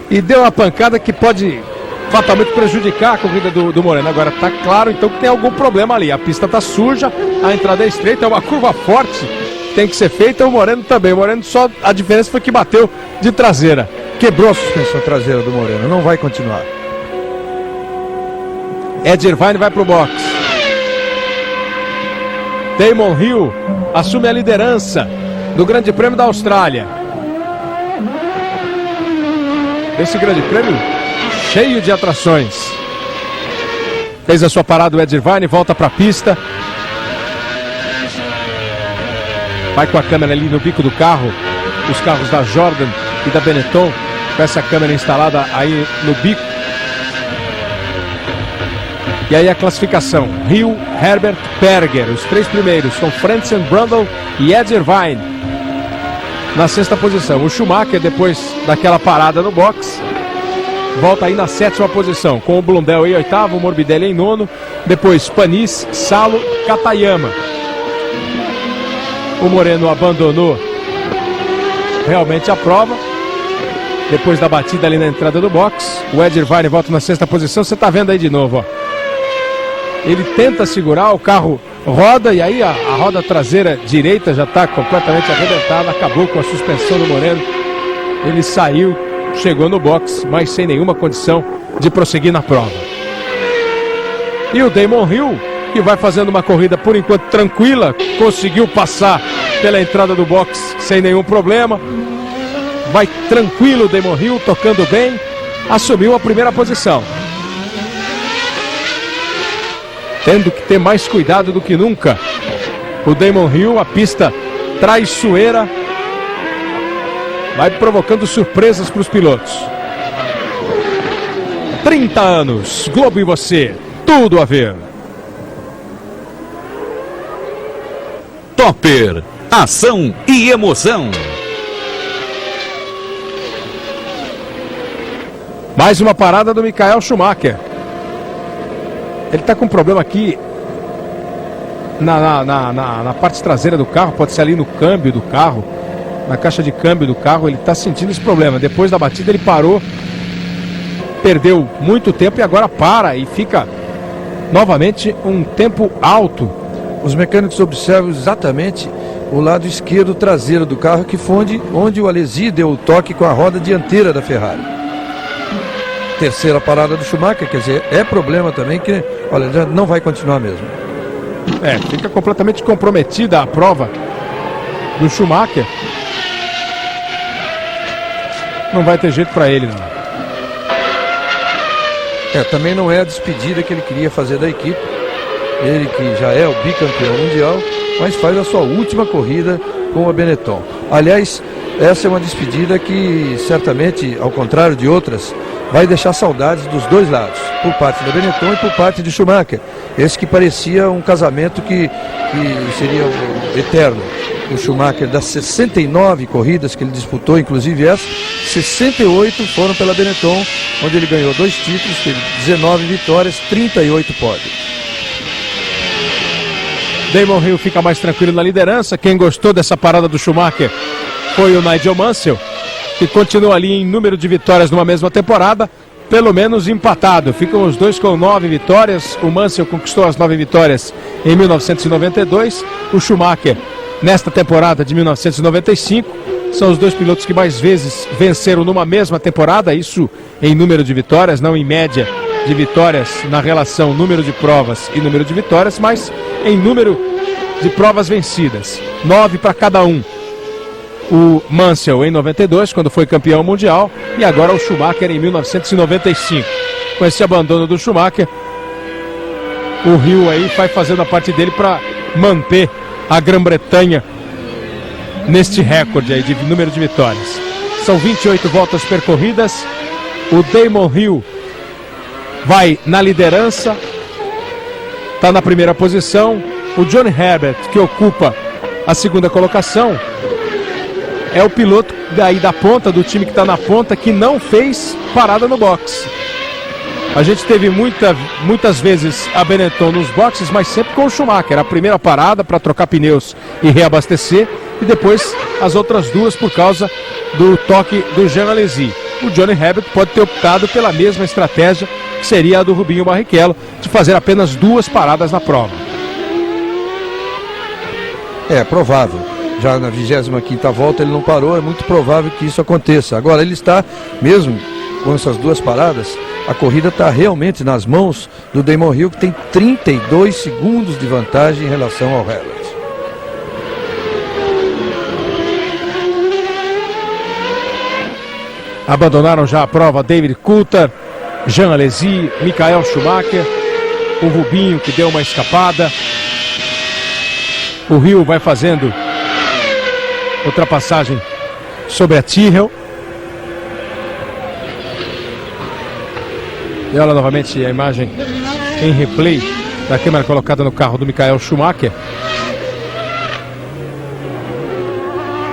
e deu uma pancada que pode fatalmente prejudicar a corrida do Moreno. Agora tá claro então que tem algum problema ali. A pista tá suja, a entrada é estreita, é uma curva forte, tem que ser feita. O Moreno também. O Moreno só a diferença foi que bateu de traseira.
Quebrou a suspensão traseira do Moreno, não vai continuar.
Ed Irvine vai pro box. Damon Hill assume a liderança do Grande Prêmio da Austrália. Esse Grande Prêmio cheio de atrações. Fez a sua parada o Ed Irvine, volta para a pista. Vai com a câmera ali no bico do carro. Os carros da Jordan e da Benetton, com essa câmera instalada aí no bico. E aí a classificação: Hill, Herbert, Berger. Os três primeiros são Frentzen, Brundle e Ed Irvine na sexta posição. O Schumacher, depois daquela parada no box, volta aí na sétima posição, com o Blundell em oitavo, o Morbidelli em nono, depois Panis, Salo, Katayama. O Moreno abandonou realmente a prova depois da batida ali na entrada do box. O Ed Irvine volta na sexta posição. Você está vendo aí de novo, ó. Ele tenta segurar, o carro roda e aí a roda traseira direita já está completamente arrebentada, acabou com a suspensão do Moreno. Ele saiu, chegou no box, mas sem nenhuma condição de prosseguir na prova. E o Damon Hill, que vai fazendo uma corrida por enquanto tranquila, conseguiu passar pela entrada do box sem nenhum problema. Vai tranquilo o Damon Hill, tocando bem, assumiu a primeira posição. Tendo que ter mais cuidado do que nunca. O Damon Hill, a pista traiçoeira, vai provocando surpresas para os pilotos. 30 anos, Globo e você, tudo a ver.
Topper, ação e emoção.
Mais uma parada do Michael Schumacher. Ele está com um problema aqui na parte traseira do carro, pode ser ali no câmbio do carro, na caixa de câmbio do carro. Ele está sentindo esse problema. Depois da batida ele parou, perdeu muito tempo e agora para e fica novamente um tempo alto.
Os mecânicos observam exatamente o lado esquerdo traseiro do carro, que foi onde o Alesi deu o toque com a roda dianteira da Ferrari. Terceira parada do Schumacher, quer dizer, é problema também que, olha, já não vai continuar mesmo.
Fica completamente comprometida a prova do Schumacher. não vai ter jeito para ele, não.
Também não é a despedida que ele queria fazer da equipe. Ele que já é o bicampeão mundial, mas faz a sua última corrida com a Benetton. Aliás, essa é uma despedida que certamente, ao contrário de outras, vai deixar saudades dos dois lados, por parte da Benetton e por parte de Schumacher. Esse que parecia um casamento que seria eterno. O Schumacher, das 69 corridas que ele disputou, inclusive essa, 68 foram pela Benetton, onde ele ganhou 2 títulos, teve 19 vitórias, 38 pódios.
Damon Hill fica mais tranquilo na liderança. Quem gostou dessa parada do Schumacher foi o Nigel Mansell, que continua ali em número de vitórias numa mesma temporada, pelo menos empatado. Ficam os dois com 9 vitórias. O Mansell conquistou as 9 vitórias em 1992. O Schumacher, nesta temporada de 1995, são os dois pilotos que mais vezes venceram numa mesma temporada, isso em número de vitórias, não em média de vitórias na relação número de provas e número de vitórias, mas em número de provas vencidas. 9 para cada um. O Mansell em 92, quando foi campeão mundial, e agora o Schumacher em 1995. Com esse abandono do Schumacher, o Hill aí vai fazendo a parte dele para manter a Grã-Bretanha neste recorde aí de número de vitórias. São 28 voltas percorridas. O Damon Hill vai na liderança, está na primeira posição. O Johnny Herbert, que ocupa a segunda colocação, é o piloto daí da ponta, do time que está na ponta, que não fez parada no boxe. A gente teve muitas vezes a Benetton nos boxes, mas sempre com o Schumacher. A primeira parada para trocar pneus e reabastecer, e depois as outras duas por causa do toque do Jean Alesi. O Johnny Herbert pode ter optado pela mesma estratégia, que seria a do Rubinho Barrichello, de fazer apenas 2 paradas na prova.
É provável. Já na 25ª volta ele não parou, é muito provável que isso aconteça. Agora ele está, mesmo com essas 2 paradas, a corrida está realmente nas mãos do Damon Hill, que tem 32 segundos de vantagem em relação ao Herbert.
Abandonaram já a prova David Coulthard, Jean Alesi, Michael Schumacher, o Rubinho, que deu uma escapada. O Hill vai fazendo ultrapassagem sobre a Tyrrell. E olha novamente a imagem em replay da câmera colocada no carro do Michael Schumacher.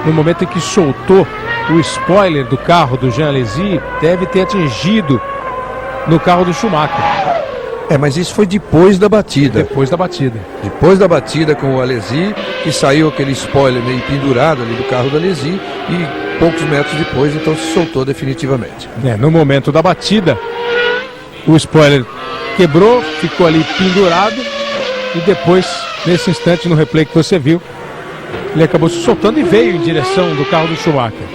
No momento em que soltou o spoiler do carro do Jean Alesi, deve ter atingido no carro do Schumacher.
Mas isso foi depois da batida.
Depois da batida.
Depois da batida com o Alesi, que saiu aquele spoiler meio pendurado ali do carro do Alesi, e poucos metros depois, então, se soltou definitivamente.
No momento da batida, o spoiler quebrou, ficou ali pendurado, e depois, nesse instante, no replay que você viu, ele acabou se soltando e veio em direção do carro do Schumacher.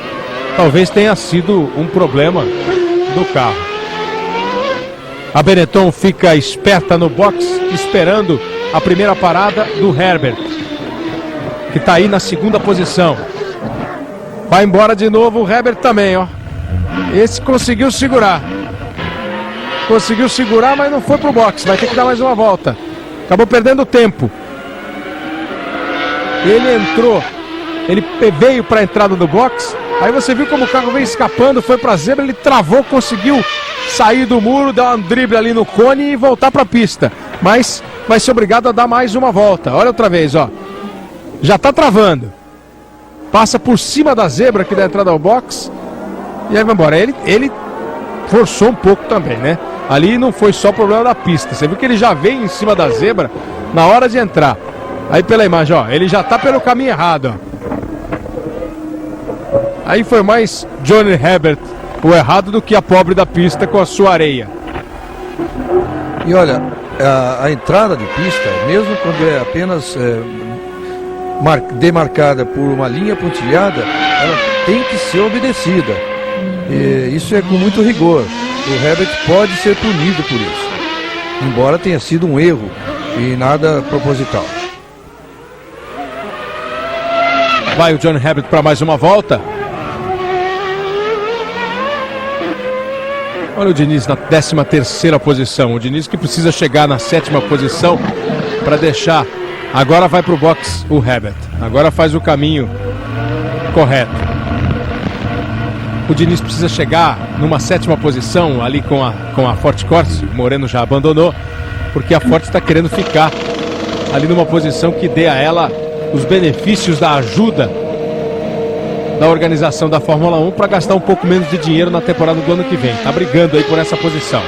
Talvez tenha sido um problema do carro. A Benetton fica esperta no box, esperando a primeira parada do Herbert, que está aí na segunda posição. Vai embora de novo o Herbert também, ó. Esse conseguiu segurar. Conseguiu segurar, mas não foi pro box. Vai ter que dar mais uma volta. Acabou perdendo tempo. Ele entrou, ele veio para a entrada do box. Aí você viu como o carro veio escapando, foi para a zebra, ele travou, conseguiu sair do muro, dar um drible ali no cone e voltar para a pista. Mas vai ser obrigado a dar mais uma volta. Olha outra vez, ó. Já está travando. Passa por cima da zebra aqui da entrada ao box e aí vai embora. Ele forçou um pouco também, né? Ali não foi só problema da pista. Você viu que ele já veio em cima da zebra na hora de entrar. Aí pela imagem, ó, ele já tá pelo caminho errado, ó. Aí foi mais Johnny Herbert o errado do que a pobre da pista com a sua areia.
E olha, a entrada de pista, mesmo quando é apenas demarcada por uma linha pontilhada, ela tem que ser obedecida. E isso é com muito rigor. O Herbert pode ser punido por isso, embora tenha sido um erro e nada proposital. Vai o Johnny Herbert para mais uma volta.
Olha o Diniz na 13ª posição. O Diniz que precisa chegar na 7ª posição para deixar. Agora vai para o box o Herbert. Agora faz o caminho correto. O Diniz precisa chegar numa 7ª posição ali com a Forte Corse. O Moreno já abandonou, porque a Forte está querendo ficar ali numa posição que dê a ela os benefícios da ajuda da organização da Fórmula 1 para gastar um pouco menos de dinheiro na temporada do ano que vem. Está brigando aí por essa posição.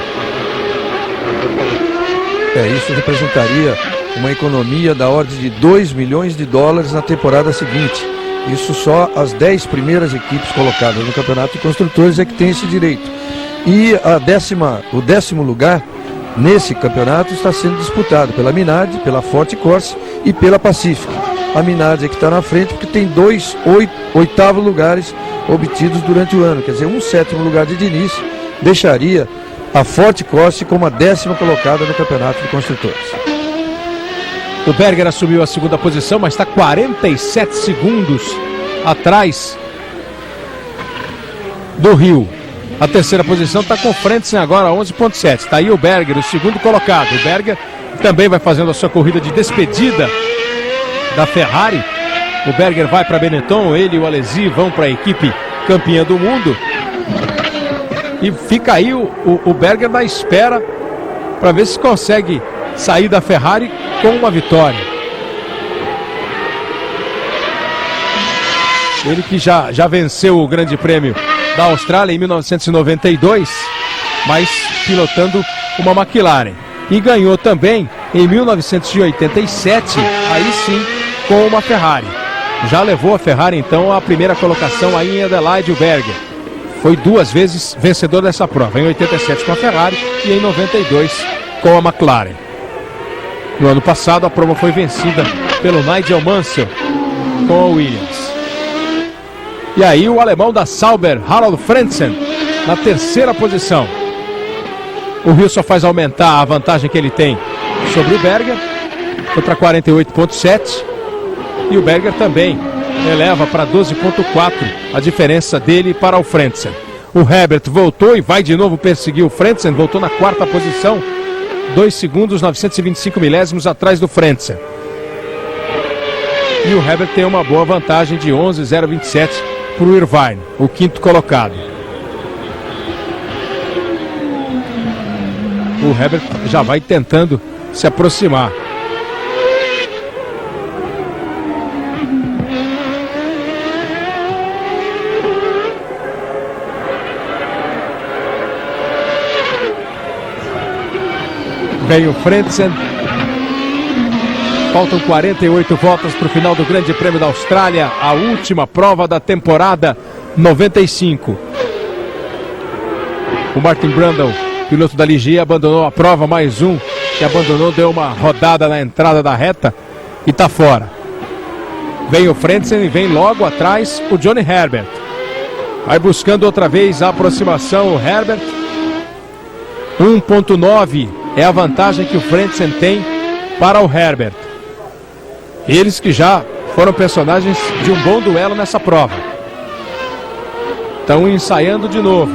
Isso representaria uma economia da ordem de 2 milhões de dólares na temporada seguinte. Isso só as 10 primeiras equipes colocadas no campeonato de construtores é que tem esse direito. E o 10º lugar nesse campeonato está sendo disputado pela Minardi, pela Forte Corse e pela Pacific. A Minardi é que está na frente porque tem 2 oitavos lugares obtidos durante o ano. Quer dizer, um 7º lugar de Diniz deixaria a Forte Corse como a 10ª colocada no campeonato de construtores.
O Berger assumiu a 2ª posição, mas está 47 segundos atrás do Rio. A 3ª posição está com o Frentzen agora, 11,7. Está aí o Berger, o 2º colocado. O Berger também vai fazendo a sua corrida de despedida da Ferrari. O Berger vai para Benetton, ele e o Alesi vão para a equipe campeã do mundo. E fica aí o Berger na espera para ver se consegue sair da Ferrari com uma vitória. Ele que já venceu o Grande Prêmio da Austrália em 1992, mas pilotando uma McLaren. E ganhou também em 1987, aí sim, com uma Ferrari. Já levou a Ferrari então à primeira colocação aí em Adelaide, o Berger. Foi 2 vezes vencedor dessa prova, em 87 com a Ferrari e em 92 com a McLaren. No ano passado a prova foi vencida pelo Nigel Mansell com a Williams. E aí o alemão da Sauber, Harald Frentzen, na 3ª posição. O Rio só faz aumentar a vantagem que ele tem sobre o Berger. Foi para 48,7. E o Berger também eleva para 12,4 a diferença dele para o Frentzen. O Herbert voltou e vai de novo perseguir o Frentzen. Voltou na 4ª posição. 2 segundos, 925 milésimos atrás do Frentzen. E o Herbert tem uma boa vantagem de 11,027 para o Irvine, o 5º colocado. O Herbert já vai tentando se aproximar. Vem o Frentzen. Faltam 48 voltas para o final do Grande Prêmio da Austrália, a última prova da temporada 95. O Martin Brundle, piloto da Ligier, abandonou a prova, mais um que abandonou, deu uma rodada na entrada da reta e está fora. Vem o Frentzen e vem logo atrás o Johnny Herbert. Vai buscando outra vez a aproximação o Herbert. 1,9 é a vantagem que o Frentzen tem para o Herbert. Eles que já foram personagens de um bom duelo nessa prova. Estão ensaiando de novo.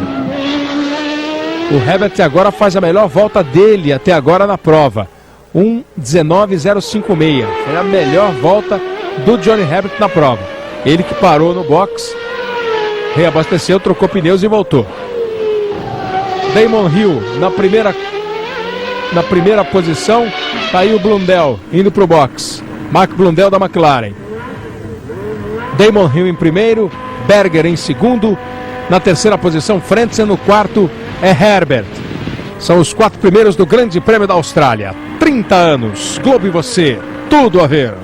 O Herbert agora faz a melhor volta dele até agora na prova. 1,19,056. É a melhor volta do Johnny Herbert na prova. Ele que parou no box, reabasteceu, trocou pneus e voltou. Damon Hill na primeira posição. Está aí o Blundell indo para o box. Mark Blundell da McLaren. Damon Hill em primeiro, Berger em segundo. Na 3ª posição, Frentzen. No 4º é Herbert. São os 4 primeiros do Grande Prêmio da Austrália. 30 anos, Globo e você, tudo a ver.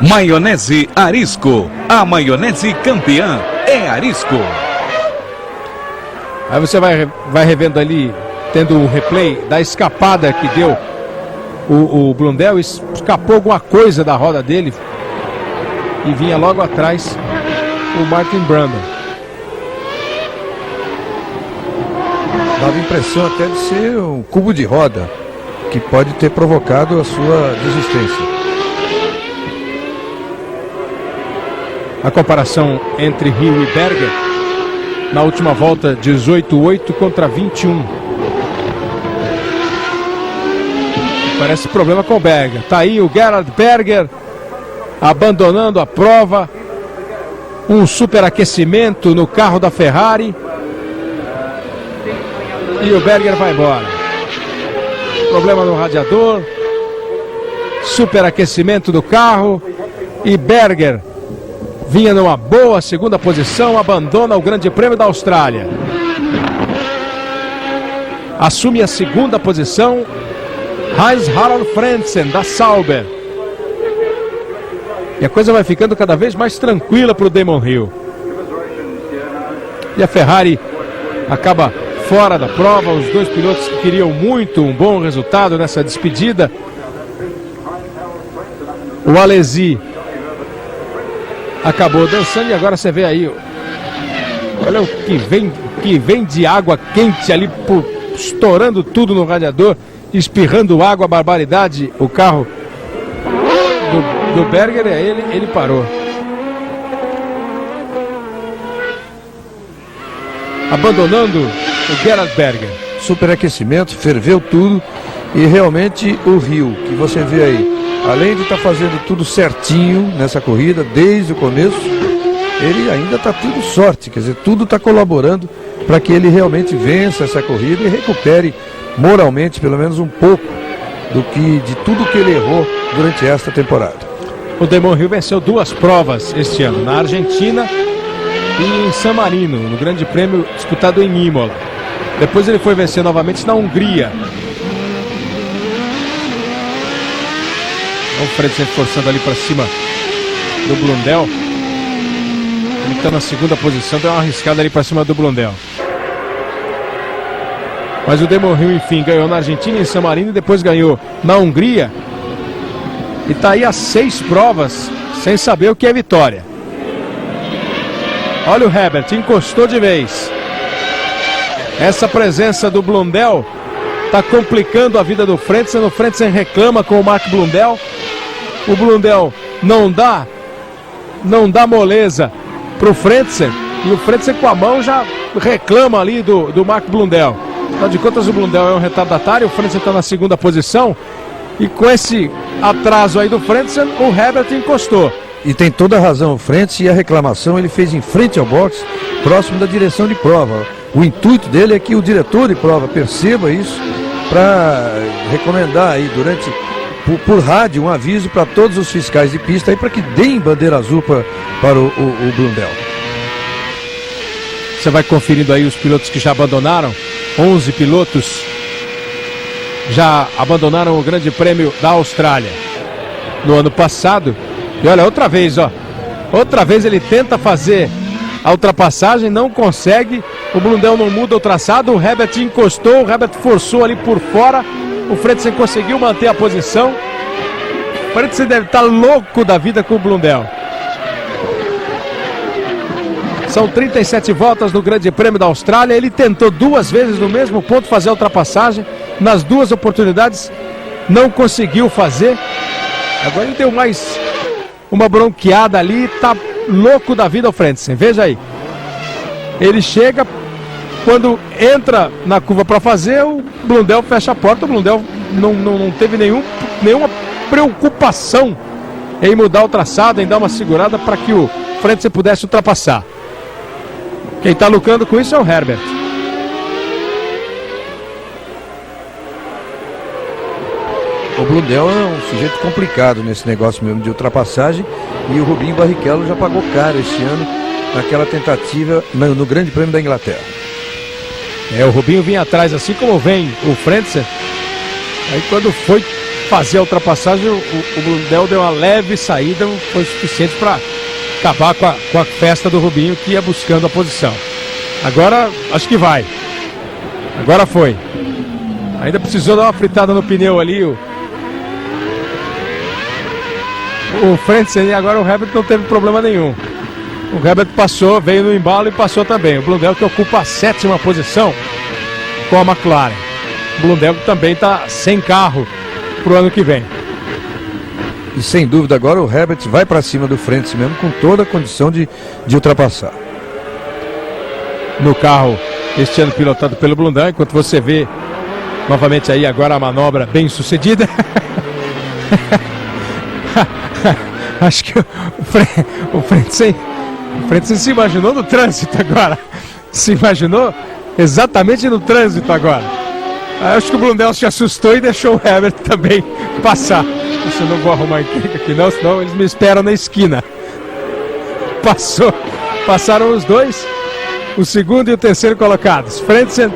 Maionese Arisco, a maionese campeã é Arisco.
Aí você vai revendo ali, tendo o replay da escapada que deu o Blundell. Escapou alguma coisa da roda dele e vinha logo atrás o Martin Brundle.
Dava a impressão até de ser um cubo de roda que pode ter provocado a sua desistência.
A comparação entre Hill e Berger na última volta 18,8 contra 21. Parece problema com o Berger. Tá aí o Gerhard Berger abandonando a prova. Um superaquecimento no carro da Ferrari. E o Berger vai embora. Problema no radiador. Superaquecimento do carro. E Berger vinha numa boa segunda posição, abandona o Grande Prêmio da Austrália. Assume a segunda posição Heinz-Harald Frentzen, da Sauber. E a coisa vai ficando cada vez mais tranquila para o Damon Hill. E a Ferrari acaba fora da prova. Os dois pilotos que queriam muito um bom resultado nessa despedida. O Alesi acabou dançando e agora você vê aí, olha o que vem de água quente ali, estourando tudo no radiador, espirrando água, barbaridade. O carro do Berger, ele parou. Abandonando o Gerhard Berger.
Superaquecimento, ferveu tudo e realmente o Hill, que você vê aí, além de estar fazendo tudo certinho nessa corrida, desde o começo, ele ainda está tendo sorte, quer dizer, tudo está colaborando para que ele realmente vença essa corrida e recupere moralmente, pelo menos um pouco, de tudo que ele errou durante esta temporada.
O Damon Hill venceu 2 provas este ano, na Argentina e em San Marino, no Grande Prêmio disputado em Imola. Depois ele foi vencer novamente na Hungria. O Frentzen forçando ali para cima do Blundell. Ele está na segunda posição, deu uma arriscada ali para cima do Blundell. Mas o Damon Hill, enfim, ganhou na Argentina, em San Marino, e depois ganhou na Hungria. E está aí a 6 provas sem saber o que é vitória. Olha o Herbert, encostou de vez. Essa presença do Blundell está complicando a vida do Frentzen. O Frentzen reclama com o Mark Blundell. O Blundell não dá moleza para o Frentzen. E o Frentzen com a mão já reclama ali do Mark Blundell. Afinal de contas, o Blundell é um retardatário. O Frentzen está na segunda posição. E com esse atraso aí do Frentzen, o Herbert encostou.
E tem toda a razão o Frentzen, e a reclamação ele fez em frente ao box, próximo da direção de prova. O intuito dele é que o diretor de prova perceba isso, para recomendar aí por rádio um aviso para todos os fiscais de pista para que deem bandeira azul para o Blundell.
Você vai conferindo aí os pilotos que já abandonaram. 11 pilotos já abandonaram o Grande Prêmio da Austrália no ano passado. E olha, outra vez ele tenta fazer a ultrapassagem, não consegue. O Blundell não muda o traçado. O Herbert encostou, o Herbert forçou ali por fora. O Frentzen conseguiu manter a posição. O Frentzen deve estar louco da vida com o Blundell. São 37 voltas no Grande Prêmio da Austrália. Ele tentou 2 vezes no mesmo ponto fazer a ultrapassagem. Nas 2 oportunidades não conseguiu fazer. Agora ele deu mais uma bronqueada ali. Tá louco da vida o Frentzen. Veja aí. Ele chega, quando entra na curva para fazer, o Blundell fecha a porta. O Blundell não teve nenhuma preocupação em mudar o traçado, em dar uma segurada para que o Frentzen pudesse ultrapassar. Quem está lucrando com isso é o Herbert.
O Blundell é um sujeito complicado nesse negócio mesmo de ultrapassagem, e o Rubinho Barrichello já pagou caro este ano naquela tentativa no Grande Prêmio da Inglaterra.
O Rubinho vinha atrás, assim como vem o Frentzen. Aí quando foi fazer a ultrapassagem, o Blundell deu uma leve saída, não foi suficiente para acabar com a festa do Rubinho, que ia buscando a posição. Agora acho que vai. Agora foi. Ainda precisou dar uma fritada no pneu ali o Frentzen, e agora o Herbert não teve problema nenhum. O Herbert passou, veio no embalo e passou também. O Blundell, que ocupa a 7ª posição com a McLaren. O Blundell também está sem carro para o ano que vem.
E sem dúvida agora o Herbert vai para cima do Frentzen mesmo, com toda a condição de ultrapassar.
no carro, este ano pilotado pelo Blundell, enquanto você vê novamente aí agora a manobra bem sucedida. Acho que o Frentzen se imaginou no trânsito agora. Se imaginou exatamente no trânsito agora. Acho que o Blundell se assustou e deixou o Herbert também passar. Eu não vou arrumar encrenca aqui não, senão eles me esperam na esquina. Passaram os dois, o segundo e o terceiro colocados, Frentzen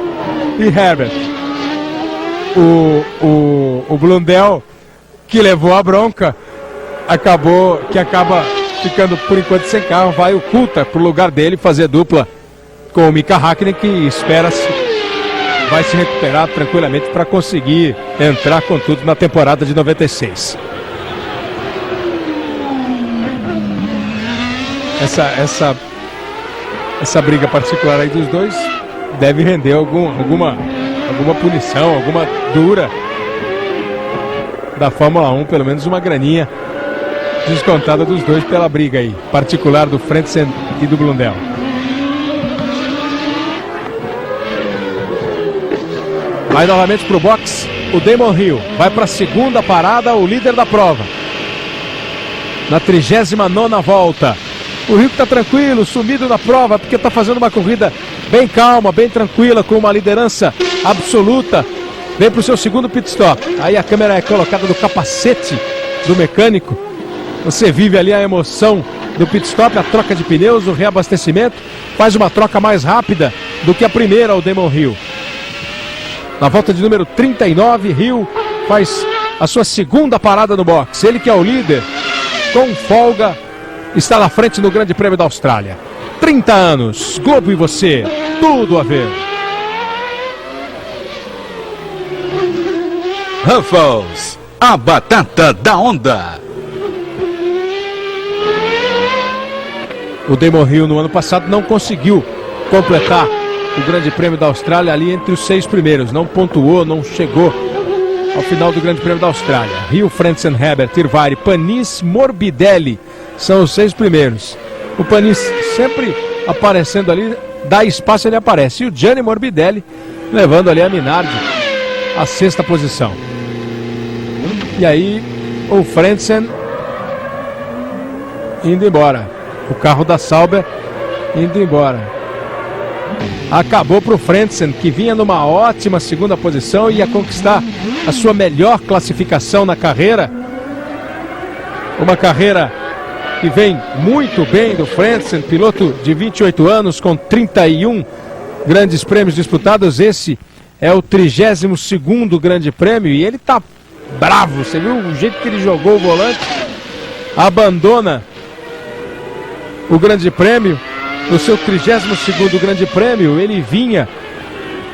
e Herbert. O Blundell, que levou a bronca, acaba ficando por enquanto sem carro, vai o Coulthard pro lugar dele fazer dupla com o Mika Häkkinen, que espera-se vai se recuperar tranquilamente para conseguir entrar com tudo na temporada de 96. Essa briga particular aí dos dois deve render alguma punição, alguma dura da Fórmula 1, pelo menos uma graninha descontada dos dois pela briga aí, particular do Frentzen e do Blundell. Vai novamente para o box o Damon Hill, vai para a segunda parada, o líder da prova, na 39ª volta. O Hill está tranquilo, sumido na prova, porque está fazendo uma corrida bem calma, bem tranquila, com uma liderança absoluta. Vem para o seu segundo pit stop. Aí a câmera é colocada no capacete do mecânico. Você vive ali a emoção do pit stop, a troca de pneus, o reabastecimento. Faz uma troca mais rápida do que a primeira, o Damon Hill. Na volta de número 39, Hill faz a sua segunda parada no box. Ele que é o líder, com folga, está na frente no Grande Prêmio da Austrália. 30 anos, Globo e você, tudo a ver.
Ruffles, a batata da onda.
O Damon Hill no ano passado não conseguiu completar o Grande Prêmio da Austrália ali entre os 6 primeiros. Não pontuou, não chegou ao final do Grande Prêmio da Austrália. Hill, Frentzen, Herbert, Irvine, Panis, Morbidelli são os 6 primeiros. O Panis sempre aparecendo ali, dá espaço, ele aparece. E o Gianni Morbidelli levando ali a Minardi a 6ª posição. E aí o Frentzen indo embora. O carro da Sauber indo embora. Acabou para o Frentzen, que vinha numa ótima segunda posição e ia conquistar a sua melhor classificação na carreira. Uma carreira que vem muito bem do Frentzen, piloto de 28 anos com 31 grandes prêmios disputados. Esse é o 32º grande prêmio e ele tá bravo. Você viu o jeito que ele jogou o volante? Abandona o grande prêmio. No seu 32º grande prêmio, ele vinha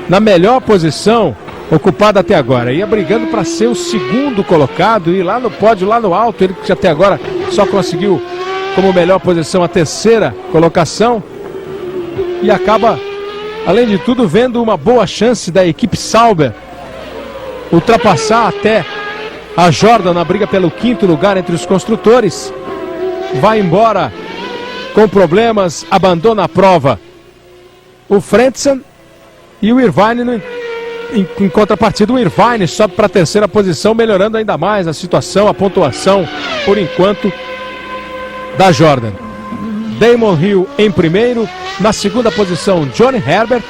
na melhor posição ocupada até agora. Ia brigando para ser o segundo colocado e ir lá no pódio, lá no alto. Ele que até agora só conseguiu como melhor posição a 3ª colocação. E acaba, além de tudo, vendo uma boa chance da equipe Sauber ultrapassar até a Jordan na briga pelo 5º lugar entre os construtores. Vai embora com problemas, abandona a prova o Frentzen, e o Irvine, em contrapartida, o Irvine sobe para a 3ª posição, melhorando ainda mais a situação, a pontuação, por enquanto, da Jordan. Damon Hill em primeiro, na 2ª posição Johnny Herbert,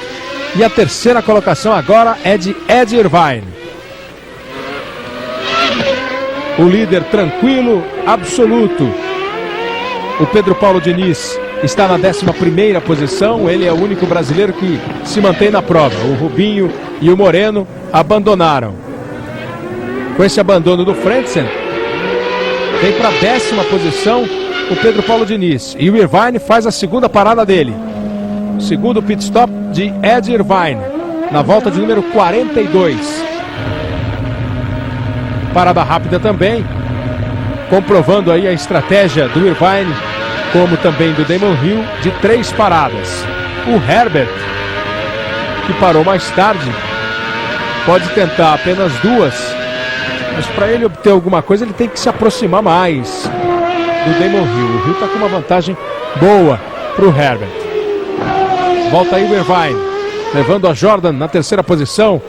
e a 3ª colocação agora é de Ed Irvine. O líder tranquilo, absoluto, o Pedro Paulo Diniz, está na 11ª posição. Ele é o único brasileiro que se mantém na prova. O Rubinho e o Moreno abandonaram. Com esse abandono do Frentzen, vem para a 10ª posição o Pedro Paulo Diniz. E o Irvine faz a 2ª parada dele. Segundo pit stop de Ed Irvine, na volta de número 42. Parada rápida também, comprovando aí a estratégia do Irvine, como também do Damon Hill, de 3 paradas. O Herbert, que parou mais tarde, pode tentar apenas 2, mas para ele obter alguma coisa ele tem que se aproximar mais do Damon Hill. O Hill está com uma vantagem boa para o Herbert. Volta aí o Irvine, levando a Jordan na terceira posição.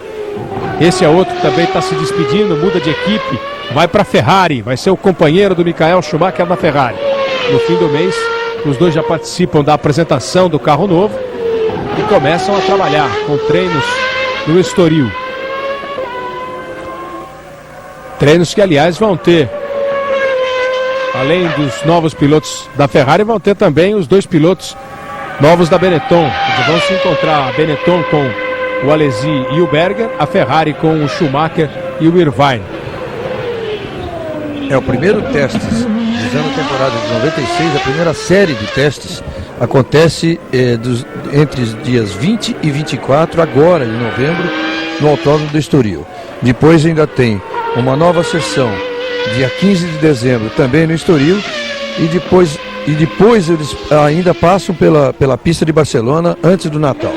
Esse é outro que também está se despedindo, muda de equipe, vai para a Ferrari, vai ser o companheiro do Michael Schumacher na Ferrari. No fim do mês, os dois já participam da apresentação do carro novo e começam a trabalhar com treinos no Estoril. Treinos que, aliás, vão ter, além dos novos pilotos da Ferrari, vão ter também os dois pilotos novos da Benetton. Vão se encontrar a Benetton com o Alesi e o Berger, a Ferrari com o Schumacher e o Irvine.
É o primeiro teste, visando a temporada de 96, a primeira série de testes acontece entre os dias 20 e 24, agora em novembro, no Autódromo do Estoril. Depois ainda tem uma nova sessão, dia 15 de dezembro, também no Estoril, e depois eles ainda passam pela pista de Barcelona antes do Natal.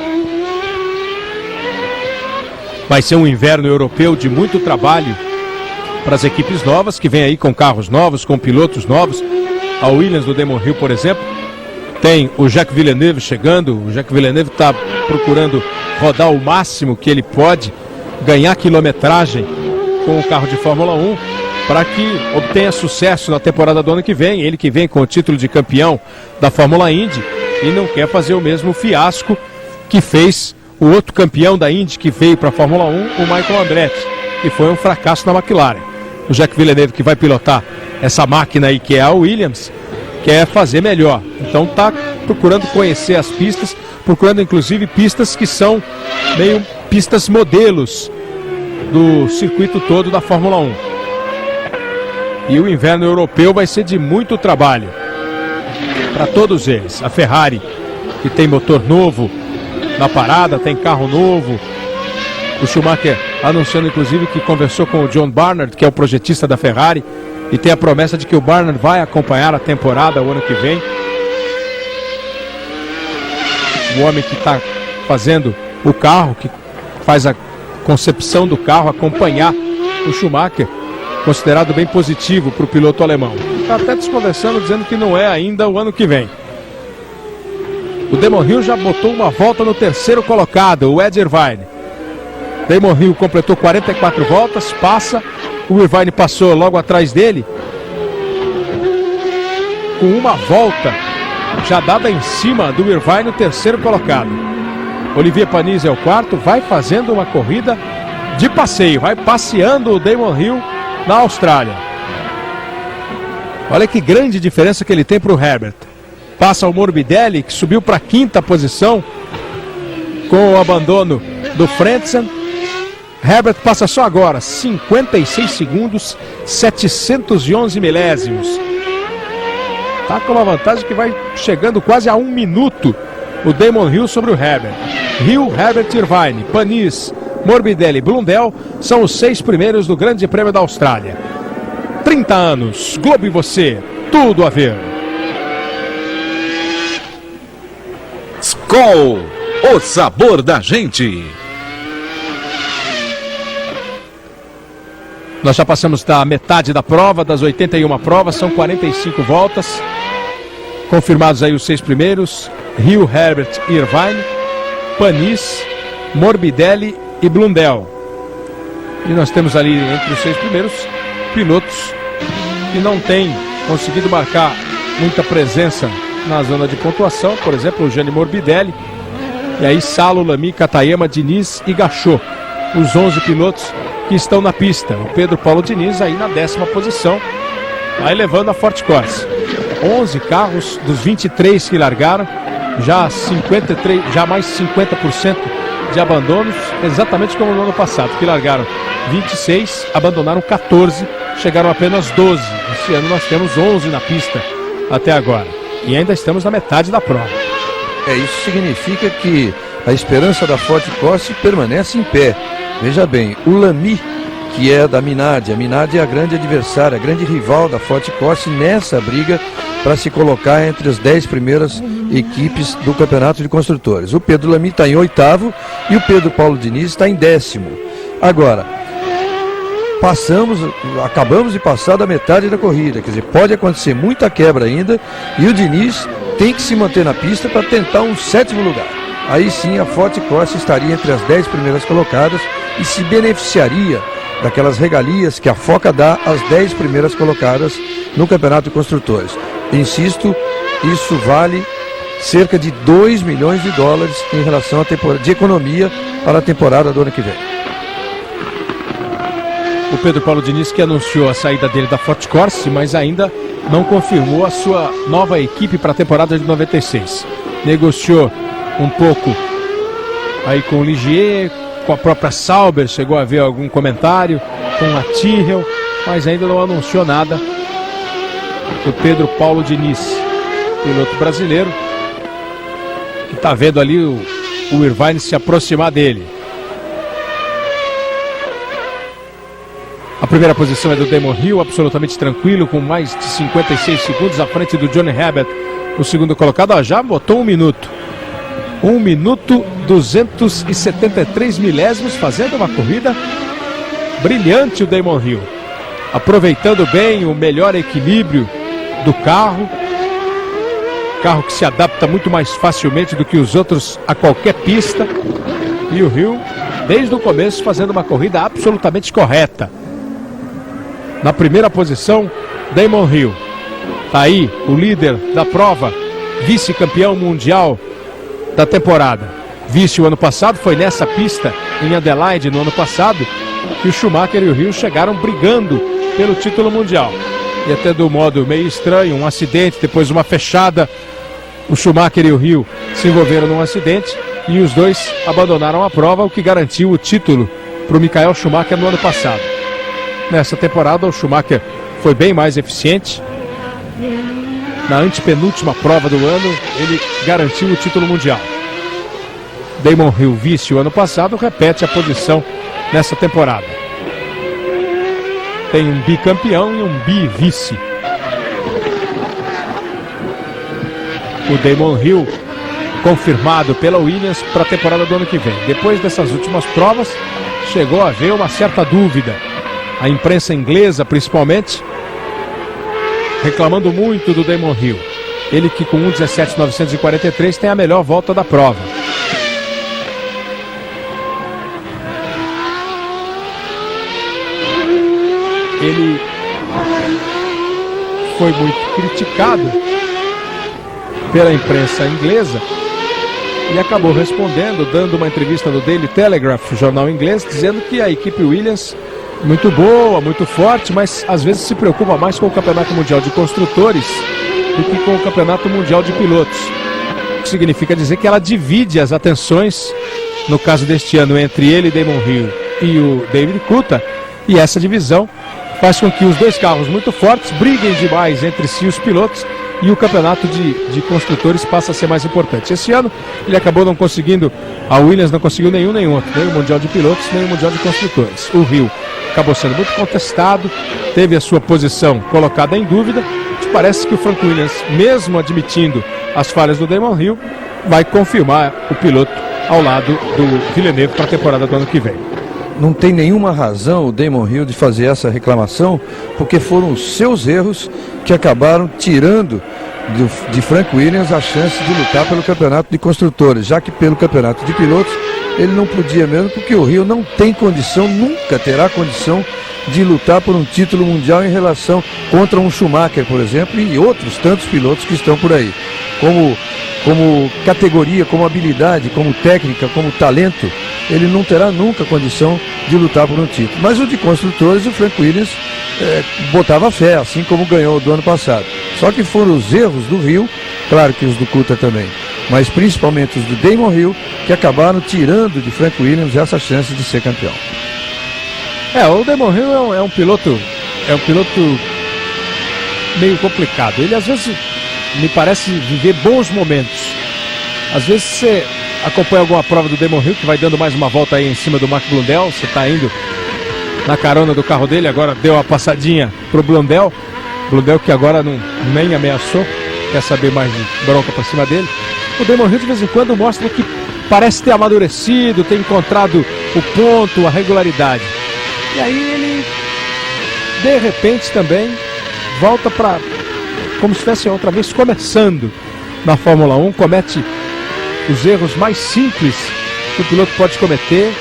Vai ser um inverno europeu de muito trabalho para as equipes novas, que vem aí com carros novos, com pilotos novos. A Williams do Damon Hill, por exemplo, tem o Jacques Villeneuve chegando. O Jacques Villeneuve está procurando rodar o máximo que ele pode, ganhar quilometragem com o carro de Fórmula 1, para que obtenha sucesso na temporada do ano que vem. Ele que vem com o título de campeão da Fórmula Indy e não quer fazer o mesmo fiasco que fez o outro campeão da Indy que veio para a Fórmula 1, o Michael Andretti, que foi um fracasso na McLaren. O Jacques Villeneuve, que vai pilotar essa máquina aí que é a Williams, quer fazer melhor. Então está procurando conhecer as pistas, procurando inclusive pistas que são meio pistas modelos do circuito todo da Fórmula 1. E o inverno europeu vai ser de muito trabalho para todos eles. A Ferrari, que tem motor novo na parada, tem carro novo. O Schumacher anunciando inclusive que conversou com o John Barnard, que é o projetista da Ferrari, e tem a promessa de que o Barnard vai acompanhar a temporada o ano que vem. O homem que está fazendo o carro, que faz a concepção do carro, acompanhar o Schumacher, considerado bem positivo para o piloto alemão. Está até desconversando, dizendo que não é ainda o ano que vem. O Damon Hill já botou uma volta no terceiro colocado, o Ed Irvine. Damon Hill completou 44 voltas, passa. O Irvine passou logo atrás dele, com uma volta já dada em cima do Irvine, o terceiro colocado. Olivier Panis é o quarto, vai fazendo uma corrida de passeio, vai passeando o Damon Hill na Austrália. Olha que grande diferença que ele tem para o Herbert. Passa o Morbidelli, que subiu para a quinta posição com o abandono do Frentzen. Herbert passa só agora 56 segundos, 711 milésimos. Está com uma vantagem que vai chegando quase a 1 minuto o Damon Hill sobre o Herbert. Hill, Herbert, Irvine, Panis, Morbidelli e Blundell são os 6 primeiros do Grande Prêmio da Austrália. 30 anos, Globo e você, tudo a ver.
Skol, o sabor da gente.
Nós já passamos da metade da prova, das 81 provas, são 45 voltas. Confirmados aí os 6 primeiros: Hill, Herbert e Irvine, Panis, Morbidelli e Blundell. E nós temos ali entre os 6 primeiros pilotos que não têm conseguido marcar muita presença na zona de pontuação. Por exemplo, o Gianni Morbidelli. E aí Salo, Lamy, Katayama, Diniz e Gachot. Os 11 pilotos que estão na pista. O Pedro Paulo Diniz aí na 10ª posição, vai levando a Forte Corse. 11 carros dos 23 que largaram, já mais 50% de abandonos, exatamente como no ano passado, que largaram 26, abandonaram 14, chegaram apenas 12. Esse ano nós temos 11 na pista até agora. E ainda estamos na metade da prova.
Isso significa que a esperança da Forte Corse permanece em pé. Veja bem, o Lamy, que é da Minardi, a Minardi é a grande adversária, a grande rival da Forte Corse nessa briga para se colocar entre as 10 primeiras equipes do Campeonato de Construtores. O Pedro Lamy está em 8º e o Pedro Paulo Diniz está em 10º. Agora, acabamos de passar da metade da corrida, quer dizer, pode acontecer muita quebra ainda e o Diniz tem que se manter na pista para tentar um 7º lugar. aí sim a Forte Cross estaria entre as 10 primeiras colocadas e se beneficiaria daquelas regalias que a Foca dá às 10 primeiras colocadas no Campeonato de Construtores. Insisto, isso vale cerca de 2 milhões de dólares em relação à temporada de economia para a temporada do ano que vem.
O Pedro Paulo Diniz que anunciou a saída dele da Forte Corse, mas ainda não confirmou a sua nova equipe para a temporada de 96. Negociou um pouco aí com o Ligier, com a própria Sauber, chegou a haver algum comentário, com a Tyrrell, mas ainda não anunciou nada. O Pedro Paulo Diniz, piloto brasileiro, que está vendo ali o Irvine se aproximar dele. A primeira posição é do Damon Hill, absolutamente tranquilo, com mais de 56 segundos à frente do Johnny Herbert, o segundo colocado. Já botou 1 minuto. 1 minuto 273 milésimos, fazendo uma corrida brilhante o Damon Hill. Aproveitando bem o melhor equilíbrio do carro. Carro que se adapta muito mais facilmente do que os outros a qualquer pista. E o Hill, desde o começo, fazendo uma corrida absolutamente correta. Na primeira posição, Damon Hill. Tá aí o líder da prova, vice-campeão mundial da temporada. Vice o ano passado, foi nessa pista em Adelaide no ano passado que o Schumacher e o Hill chegaram brigando pelo título mundial. E até do modo meio estranho, um acidente, depois uma fechada. O Schumacher e o Hill se envolveram num acidente e os dois abandonaram a prova, o que garantiu o título para o Michael Schumacher no ano passado. Nessa temporada o Schumacher foi bem mais eficiente. Na antepenúltima prova do ano ele garantiu o título mundial. Damon Hill, vice o ano passado, repete a posição nessa temporada. Tem um bicampeão e um bi-vice. O Damon Hill confirmado pela Williams para a temporada do ano que vem. Depois dessas últimas provas chegou a haver uma certa dúvida. A imprensa inglesa, principalmente, reclamando muito do Damon Hill. Ele que com 1:17.943 tem a melhor volta da prova. Ele foi muito criticado pela imprensa inglesa e acabou respondendo, dando uma entrevista no Daily Telegraph, jornal inglês, dizendo que a equipe Williams muito boa, muito forte, mas às vezes se preocupa mais com o Campeonato Mundial de Construtores do que com o Campeonato Mundial de Pilotos. O que significa dizer que ela divide as atenções, no caso deste ano, entre ele, Damon Hill, e o David Coulthard, e essa divisão faz com que os dois carros muito fortes briguem demais entre si, os pilotos, e o campeonato de construtores passa a ser mais importante. Esse ano ele acabou não conseguindo, a Williams não conseguiu nenhum nem outro, nem o Mundial de Pilotos, nem o Mundial de Construtores. O Hill acabou sendo muito contestado, teve a sua posição colocada em dúvida. Parece que o Frank Williams, mesmo admitindo as falhas do Damon Hill, vai confirmar o piloto ao lado do Villeneuve para a temporada do ano que vem.
Não tem nenhuma razão o Damon Hill de fazer essa reclamação, porque foram os seus erros que acabaram tirando de Frank Williams a chance de lutar pelo campeonato de construtores, já que pelo campeonato de pilotos ele não podia mesmo, porque o Hill não tem condição, nunca terá condição de lutar por um título mundial em relação contra um Schumacher, por exemplo, e outros tantos pilotos que estão por aí. Como categoria, como habilidade, como técnica, como talento, ele não terá nunca condição de lutar por um título. Mas o de construtores, o Frank Williams botava fé, assim como ganhou do ano passado. Só que foram os erros do Hill, claro que os do Coulthard também, mas principalmente os do Damon Hill, que acabaram tirando de Frank Williams essa chance de ser campeão.
O Damon Hill é um piloto meio complicado. Ele às vezes me parece viver bons momentos. Às vezes você acompanha alguma prova do Damon Hill que vai dando mais uma volta aí em cima do Mark Blundell, você está indo na carona do carro dele, agora deu uma passadinha pro Blundell que agora nem ameaçou, quer saber mais de bronca para cima dele. O Damon Hill de vez em quando mostra que parece ter amadurecido, ter encontrado o ponto, a regularidade. E aí ele, de repente também, volta para, como se estivesse outra vez começando na Fórmula 1, comete os erros mais simples que o piloto pode cometer.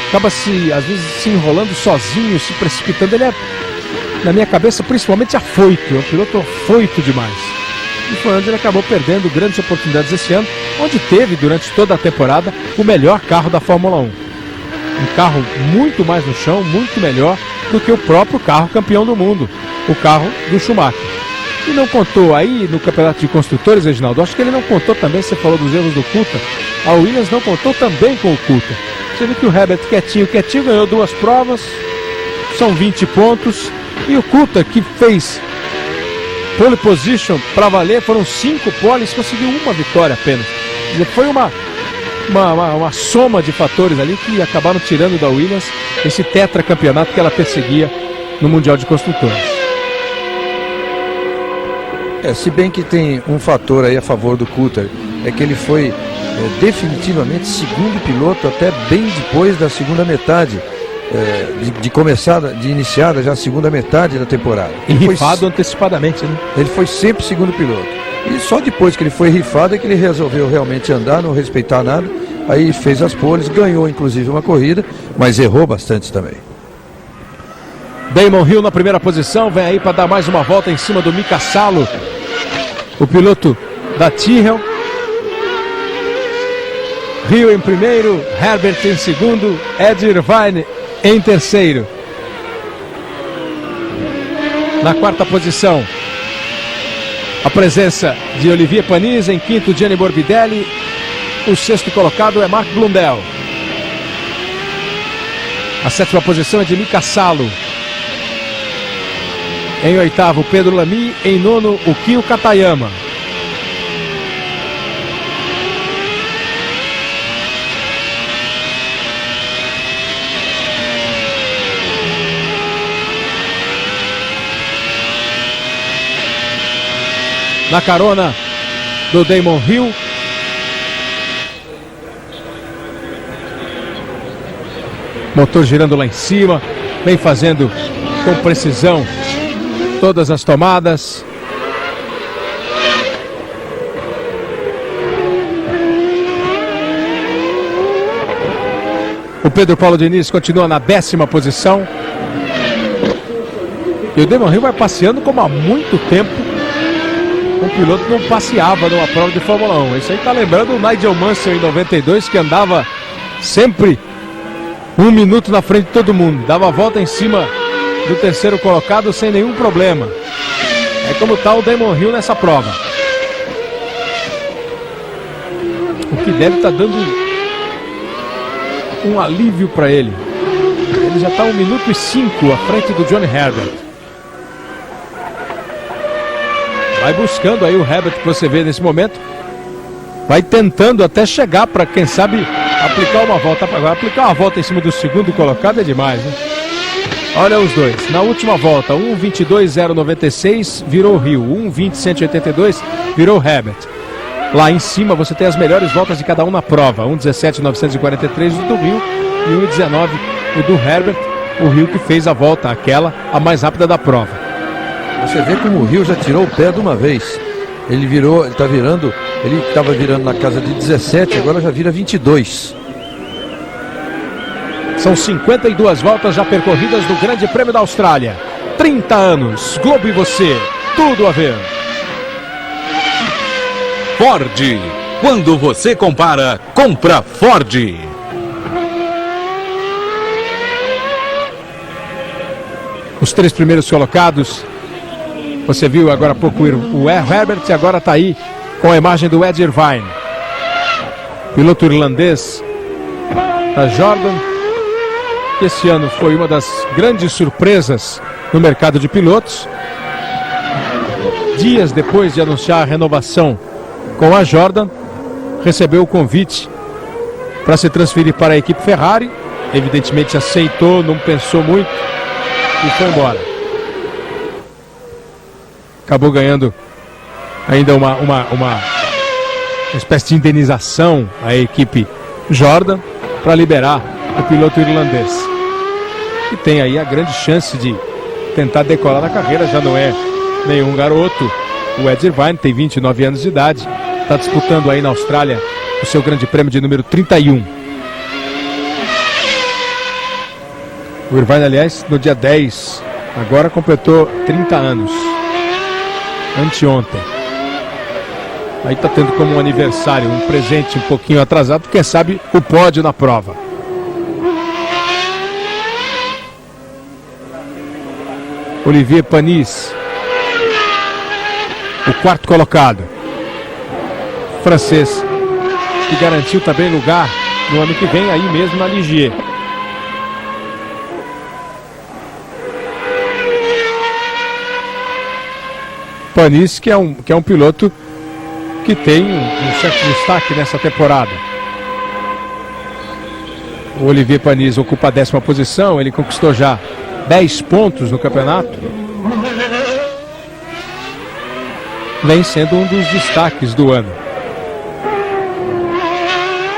Acaba às vezes se enrolando sozinho, se precipitando. Ele é, na minha cabeça, principalmente afoito. É um piloto afoito demais. E foi onde ele acabou perdendo grandes oportunidades esse ano, onde teve, durante toda a temporada, o melhor carro da Fórmula 1. Um carro muito mais no chão, muito melhor do que o próprio carro campeão do mundo, o carro do Schumacher. E não contou aí no campeonato de construtores, Reginaldo, acho que ele não contou também, você falou dos erros do Coulthard, a Williams não contou também com o Coulthard. Você viu que o Herbert quietinho, ganhou 2 provas, são 20 pontos, e o Coulthard, que fez pole position para valer, foram 5 poles, conseguiu 1 vitória apenas. Quer dizer, foi uma soma de fatores ali que acabaram tirando da Williams esse tetracampeonato que ela perseguia no Mundial de Construtores.
Se bem que tem um fator aí a favor do Coulthard, é que ele foi definitivamente segundo piloto até bem depois da segunda metade, de iniciada já a segunda metade da temporada.
E rifado antecipadamente, né?
Ele foi sempre segundo piloto. E só depois que ele foi rifado é que ele resolveu realmente andar, não respeitar nada. Aí fez as poles, ganhou inclusive uma corrida, mas errou bastante também.
Damon Hill na primeira posição, vem aí para dar mais uma volta em cima do Mika Salo, o piloto da Tyrrell. Hill em primeiro, Herbert em segundo, Ed Irvine em terceiro. Na quarta posição, a presença de Olivier Panis, em quinto Gianni Morbidelli, o sexto colocado é Mark Blundell. A sétima posição é de Mika Salo. Em oitavo, Pedro Lamy. Em nono, o Kyo Katayama. Na carona do Damon Hill, motor girando lá em cima, vem fazendo com precisão todas as tomadas. O Pedro Paulo Diniz continua na 10ª posição. E o Damon Hill vai passeando como há muito tempo um piloto não passeava numa prova de Fórmula 1. Isso aí tá lembrando o Nigel Mansell em 92, que andava sempre 1 minuto na frente de todo mundo, dava a volta em cima do terceiro colocado sem nenhum problema. É como tá o Damon Hill nessa prova. O que deve estar dando um alívio para ele. Ele já está 1 minuto e 5 à frente do Johnny Herbert. Vai buscando aí o Herbert, que você vê nesse momento. Vai tentando até chegar para, quem sabe, aplicar uma volta. Agora, aplicar uma volta em cima do segundo colocado é demais, né? Olha os dois. Na última volta, 1:22.096 virou o Hill. 1:20.182 virou o Herbert. Lá em cima você tem as melhores voltas de cada um na prova. 1:17.943 o do Hill e 1:19 o do Herbert. O Hill que fez a volta, aquela, a mais rápida da prova.
Você vê como o Hill já tirou o pé de uma vez. Ele estava virando na casa de 17, agora já vira 22.
São 52 voltas já percorridas do Grande Prêmio da Austrália. 30 anos, Globo e você, tudo a ver.
Ford. Quando você compara, compra Ford.
Os 3 primeiros colocados. Você viu agora há pouco o Herbert e agora está aí com a imagem do Ed Irvine. Piloto irlandês da Jordan, que esse ano foi uma das grandes surpresas no mercado de pilotos. Dias depois de anunciar a renovação com a Jordan, recebeu o convite para se transferir para a equipe Ferrari. Evidentemente aceitou, não pensou muito e foi embora. Acabou ganhando ainda uma espécie de indenização à equipe Jordan para liberar o piloto irlandês. E tem aí a grande chance de tentar decolar na carreira, já não é nenhum garoto. O Ed Irvine tem 29 anos de idade, está disputando aí na Austrália o seu grande prêmio de número 31. O Irvine, aliás, no dia 10, agora completou 30 anos. Anteontem. Aí tá tendo como um aniversário, um presente um pouquinho atrasado, quem sabe o pódio na prova. Olivier Panis, o quarto colocado. Francês, que garantiu também lugar no ano que vem, aí mesmo na Ligier. Panis, que é um piloto que tem um certo destaque nessa temporada. O Olivier Panis ocupa a 10ª posição, ele conquistou já 10 pontos no campeonato. Vem sendo um dos destaques do ano.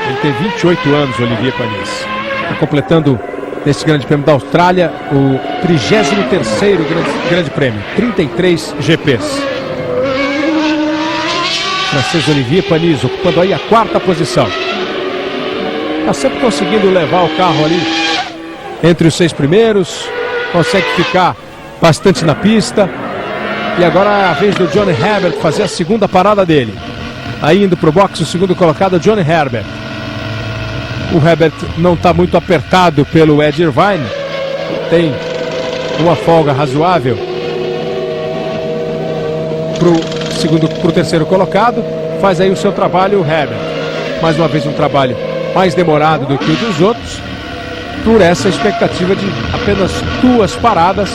Ele tem 28 anos, Olivier Panis. Está completando nesse Grande Prêmio da Austrália o 33º grande Prêmio, 33 GPs. Francês Olivier Panis ocupando aí a 4ª posição. Está sempre conseguindo levar o carro ali entre os 6 primeiros, consegue ficar bastante na pista. E agora é a vez do Johnny Herbert fazer a segunda parada dele. Aí indo para o box o segundo colocado, Johnny Herbert. O Herbert não está muito apertado pelo Ed Irvine, tem uma folga razoável pro terceiro colocado. Faz aí o seu trabalho o Herbert. Mais uma vez um trabalho mais demorado do que o dos outros, por essa expectativa de apenas 2 paradas.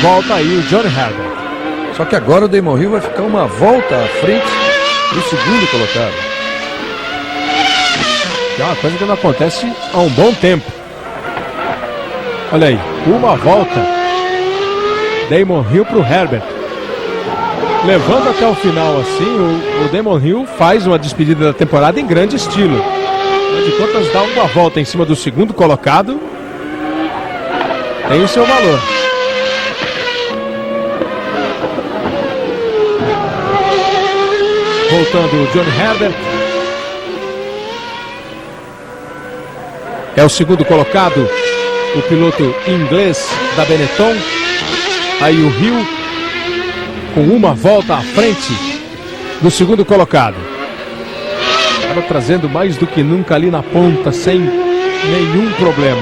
Volta aí o Johnny Herbert.
Só que agora o Damon Hill vai ficar uma volta à frente do segundo colocado.
É uma coisa que não acontece há um bom tempo. Olha aí, uma volta. Damon Hill para o Herbert. Levando até o final assim, o Damon Hill faz uma despedida da temporada em grande estilo. De contas, dá uma volta em cima do segundo colocado. Tem o seu valor. Voltando o Johnny Herbert. É o segundo colocado, o piloto inglês da Benetton. Aí o Hill com uma volta à frente do segundo colocado. Estava trazendo mais do que nunca ali na ponta, sem nenhum problema.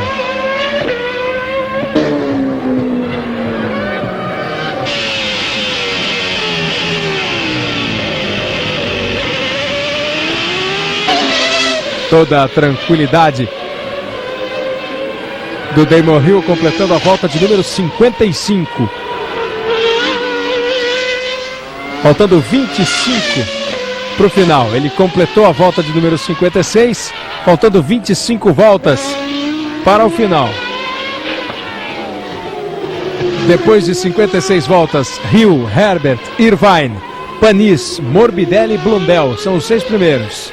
Toda a tranquilidade do Damon Hill, completando a volta de número 55. Faltando 25 para o final. Ele completou a volta de número 56, faltando 25 voltas para o final. Depois de 56 voltas, Hill, Herbert, Irvine, Panis, Morbidelli e Blundell são os 6 primeiros.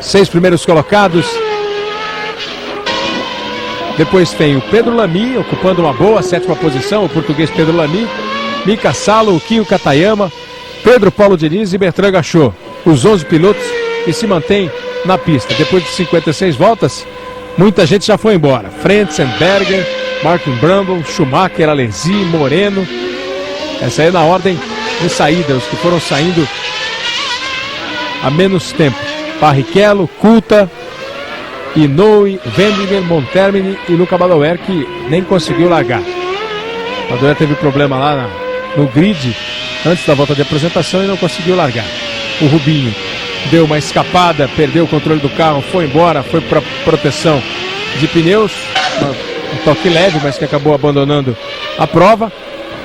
6 primeiros colocados. Depois tem o Pedro Lamy ocupando uma boa 7ª posição, o português Pedro Lamy, Mika Salo, Kio Katayama, Pedro Paulo Diniz e Bertrand Gachot. Os 11 pilotos que se mantêm na pista. Depois de 56 voltas, muita gente já foi embora. Frenzenberger, Martin Brundle, Schumacher, Alesi, Moreno. Essa aí é na ordem de saída, os que foram saindo há menos tempo. Barrichello, Coulthard, Inoue, Wendinger, Montermini e Luca Badoer, que nem conseguiu largar. Badoer teve problema lá no grid antes da volta de apresentação e não conseguiu largar. O Rubinho deu uma escapada, perdeu o controle do carro, foi embora, foi para proteção de pneus, um toque leve, mas que acabou abandonando a prova.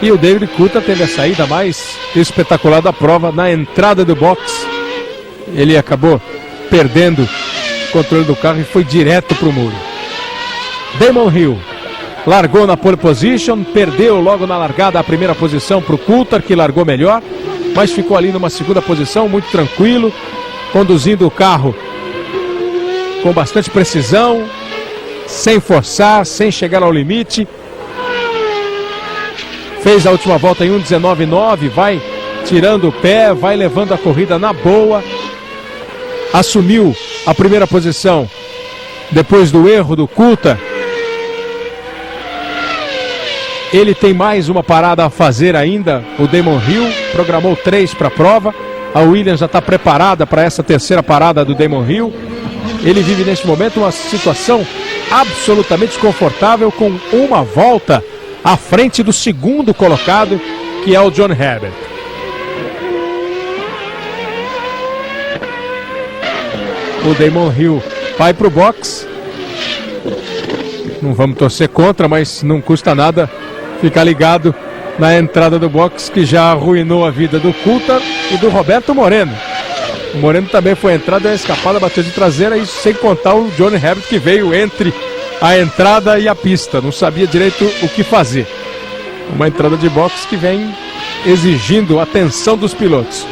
E o David Coulthard teve a saída mais espetacular da prova na entrada do box. Ele acabou perdendo o controle do carro e foi direto para o muro. Damon Hill largou na pole position, perdeu logo na largada a primeira posição para o Coulthard, que largou melhor, mas ficou ali numa segunda posição, muito tranquilo, conduzindo o carro com bastante precisão, sem forçar, sem chegar ao limite. Fez a última volta em 1:19.9, vai tirando o pé, vai levando a corrida na boa. Assumiu a primeira posição depois do erro do Coulthard. Ele tem mais uma parada a fazer ainda, o Damon Hill, programou 3 para a prova. A Williams já está preparada para essa terceira parada do Damon Hill. Ele vive neste momento uma situação absolutamente confortável, com uma volta à frente do segundo colocado, que é o John Herbert. O Damon Hill vai para o box. Não vamos torcer contra, mas não custa nada ficar ligado na entrada do box, que já arruinou a vida do Coulthard e do Roberto Moreno. O Moreno também foi entrada, a escapada, bateu de traseira, isso sem contar o John Herbert, que veio entre a entrada e a pista, não sabia direito o que fazer. Uma entrada de box que vem exigindo a atenção dos pilotos.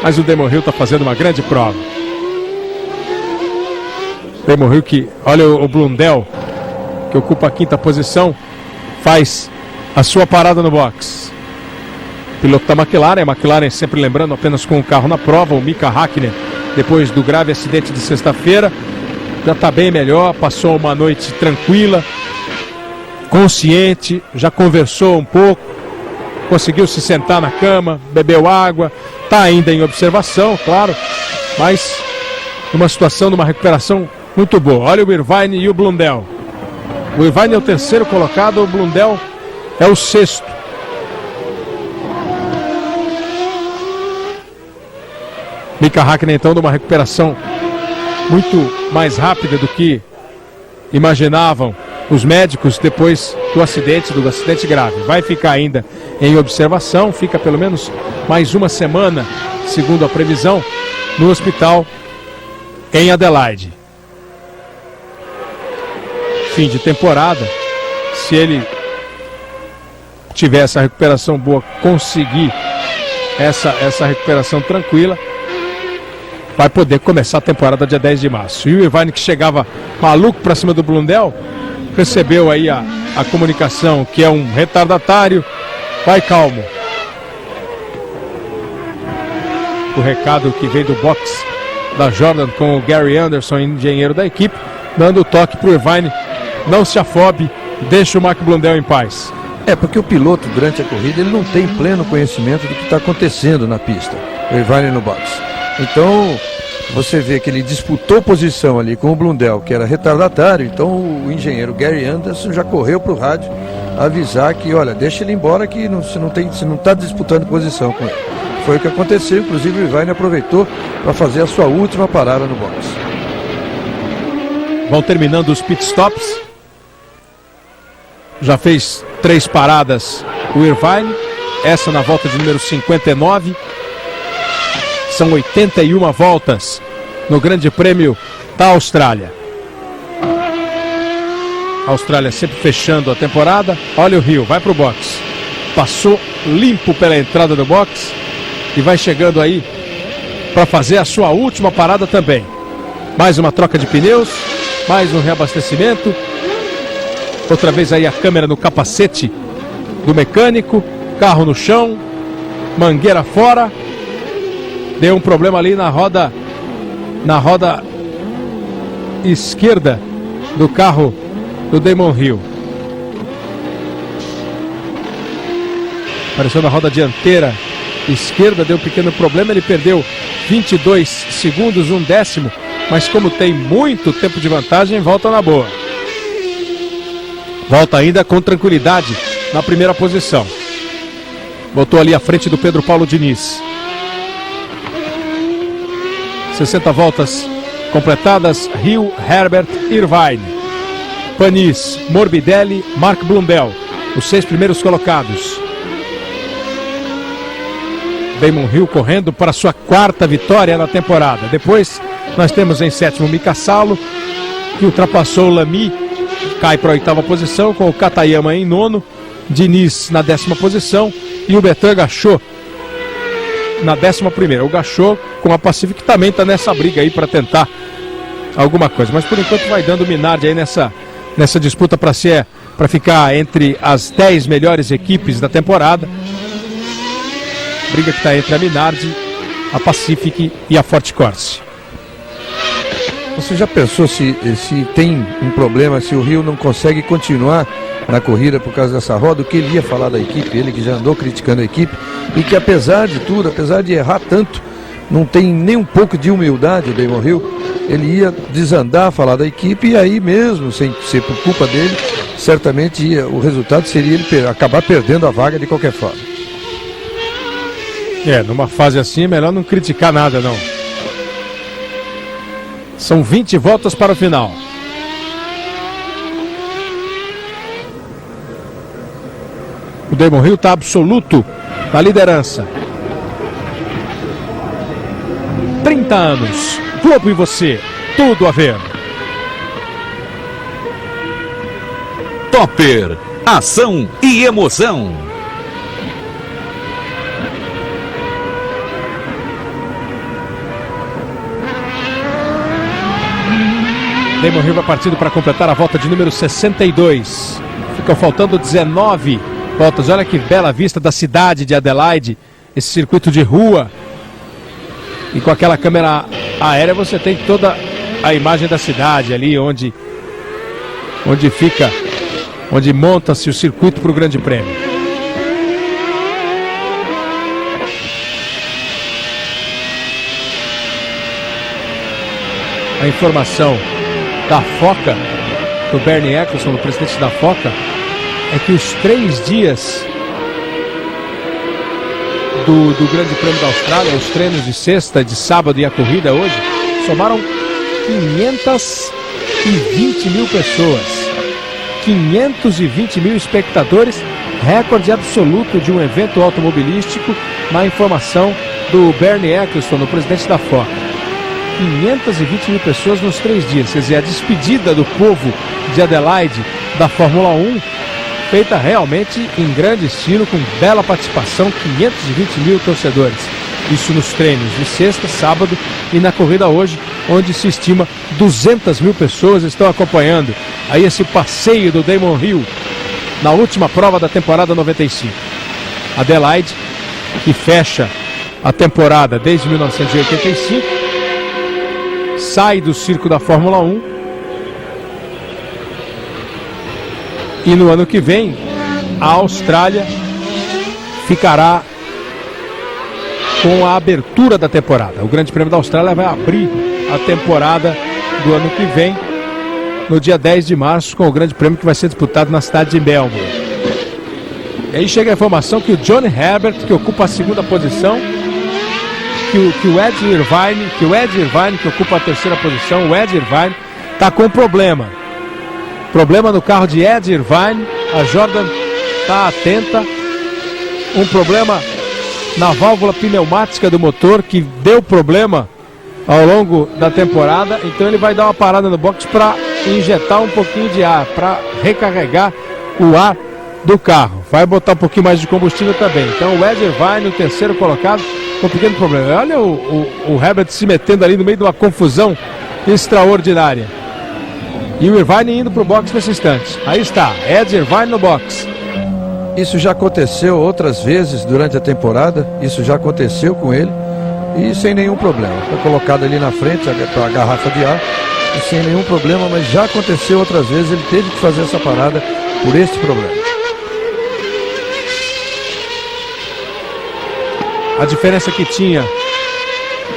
Mas o Damon Hill está fazendo uma grande prova. Damon Hill que, olha o Blundell, que ocupa a 5ª posição, faz a sua parada no box. Piloto da McLaren, a McLaren sempre lembrando apenas com o carro na prova. O Mika Häkkinen, depois do grave acidente de sexta-feira, já está bem melhor, passou uma noite tranquila, consciente, já conversou um pouco, conseguiu se sentar na cama, bebeu água, está ainda em observação, claro, mas numa situação, numa recuperação muito boa. Olha o Irvine e o Blundell. O Irvine é o terceiro colocado, o Blundell é o 6º. Mika Häkkinen, então, numa recuperação muito mais rápida do que imaginavam os médicos depois do acidente grave. Vai ficar ainda em observação, fica pelo menos mais uma semana, segundo a previsão, no hospital em Adelaide. Fim de temporada, se ele tiver essa recuperação boa, conseguir essa recuperação tranquila, vai poder começar a temporada dia 10 de março. E o Irvine, que chegava maluco para cima do Blundell, recebeu aí a comunicação que é um retardatário. Vai calmo. O recado que veio do box da Jordan com o Gary Anderson, engenheiro da equipe, dando o toque para o Irvine: não se afobe, deixa o Mark Blundell em paz.
Porque o piloto, durante a corrida, ele não tem pleno conhecimento do que está acontecendo na pista, o Irvine no box. Então, você vê que ele disputou posição ali com o Blundell, que era retardatário. Então o engenheiro Gary Anderson já correu para o rádio avisar que, olha, deixa ele embora, que você não está disputando posição com ele. Foi o que aconteceu, inclusive o Irvine aproveitou para fazer a sua última parada no box.
Vão terminando os pitstops. Já fez 3 paradas o Irvine, essa na volta de número 59. São 81 voltas no Grande Prêmio da Austrália. A Austrália sempre fechando a temporada. Olha o Hill, vai para o box. Passou limpo pela entrada do box e vai chegando aí para fazer a sua última parada também. Mais uma troca de pneus, mais um reabastecimento. Outra vez aí a câmera no capacete do mecânico. Carro no chão, mangueira fora. Deu um problema ali na roda esquerda do carro do Damon Hill. Apareceu na roda dianteira esquerda, deu um pequeno problema. Ele perdeu 22 segundos, 1/10, mas como tem muito tempo de vantagem, volta na boa. Volta ainda com tranquilidade na primeira posição. Botou ali à frente do Pedro Paulo Diniz. 60 voltas completadas. Hill, Herbert, Irvine, Panis, Morbidelli, Mark Blundell, os 6 primeiros colocados. Damon Hill correndo para sua 4ª vitória na temporada. Depois nós temos em 7º Mika Salo, que ultrapassou o Lamy, cai para a 8ª posição, com o Katayama em 9º, Diniz na 10ª posição e o Bertrand Gachot na 11ª. O Gachot com a Pacific também está nessa briga aí para tentar alguma coisa, mas por enquanto vai dando Minardi aí nessa disputa para ficar entre as 10 melhores equipes da temporada. briga que está entre a Minardi, a Pacific e a Forte Corse.
Você já pensou se tem um problema, se o Rio não consegue continuar na corrida por causa dessa roda? O que ele ia falar da equipe, ele que já andou criticando a equipe, e que apesar de tudo, apesar de errar tanto, não tem nem um pouco de humildade o Damon Hill. Ele ia desandar, falar da equipe, e aí mesmo, sem ser por culpa dele, certamente o resultado seria ele acabar perdendo a vaga de qualquer forma.
Numa fase assim é melhor não criticar nada, não. São 20 voltas para o final. O Damon Hill está absoluto na liderança. 30 anos. Globo e você. Tudo a ver.
Topper. Ação e emoção.
Damon Hill vai partindo para completar a volta de número 62. Ficam faltando 19 voltas. Olha que bela vista da cidade de Adelaide. Esse circuito de rua. E com aquela câmera aérea você tem toda a imagem da cidade ali onde monta-se o circuito para o Grande Prêmio. A informação da FOCA, do Bernie Eccleston, do presidente da FOCA, é que os 3 dias do Grande Prêmio da Austrália, os treinos de sexta, de sábado e a corrida hoje, somaram 520 mil pessoas, 520 mil espectadores, recorde absoluto de um evento automobilístico, na informação do Bernie Eccleston, do presidente da FOCA. 520 mil pessoas nos 3 dias, quer dizer, a despedida do povo de Adelaide da Fórmula 1, feita realmente em grande estilo, com bela participação, 520 mil torcedores. Isso nos treinos de sexta, sábado e na corrida hoje, onde se estima 200 mil pessoas estão acompanhando aí esse passeio do Damon Hill na última prova da temporada 95. Adelaide, que fecha a temporada desde 1985, sai do circo da Fórmula 1 e no ano que vem a Austrália ficará com a abertura da temporada. O Grande Prêmio da Austrália vai abrir a temporada do ano que vem no dia 10 de março com o Grande Prêmio que vai ser disputado na cidade de Melbourne. E aí chega a informação que o Johnny Herbert, que ocupa a segunda posição, que o Ed Irvine, que ocupa a terceira posição, o Ed Irvine está com problema no carro de Ed Irvine. A Jordan está atenta. Um problema na válvula pneumática do motor que deu problema ao longo da temporada, então ele vai dar uma parada no box para injetar um pouquinho de ar, para recarregar o ar do carro. Vai botar um pouquinho mais de combustível também. Então o Ed Irvine, o terceiro colocado, com um pequeno problema. Olha o Herbert se metendo ali no meio de uma confusão extraordinária. E o Irvine indo para o box nesse instante. Aí está, Ed Irvine no box.
Isso já aconteceu outras vezes durante a temporada. Isso já aconteceu com ele. E sem nenhum problema. Foi colocado ali na frente a garrafa de ar. E sem nenhum problema, mas já aconteceu outras vezes. Ele teve que fazer essa parada por esse problema.
A diferença que tinha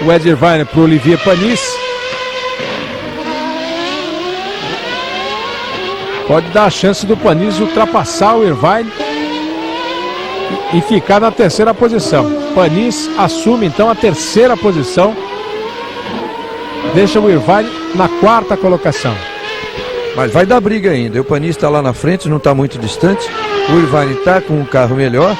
o Ed Irvine para o Olivier Panis pode dar a chance do Panis ultrapassar o Irvine e ficar na terceira posição. Panis assume então a terceira posição, deixa o Irvine na quarta colocação.
Mas vai dar briga ainda. O Panis está lá na frente, não está muito distante. O Irvine está com um carro melhor.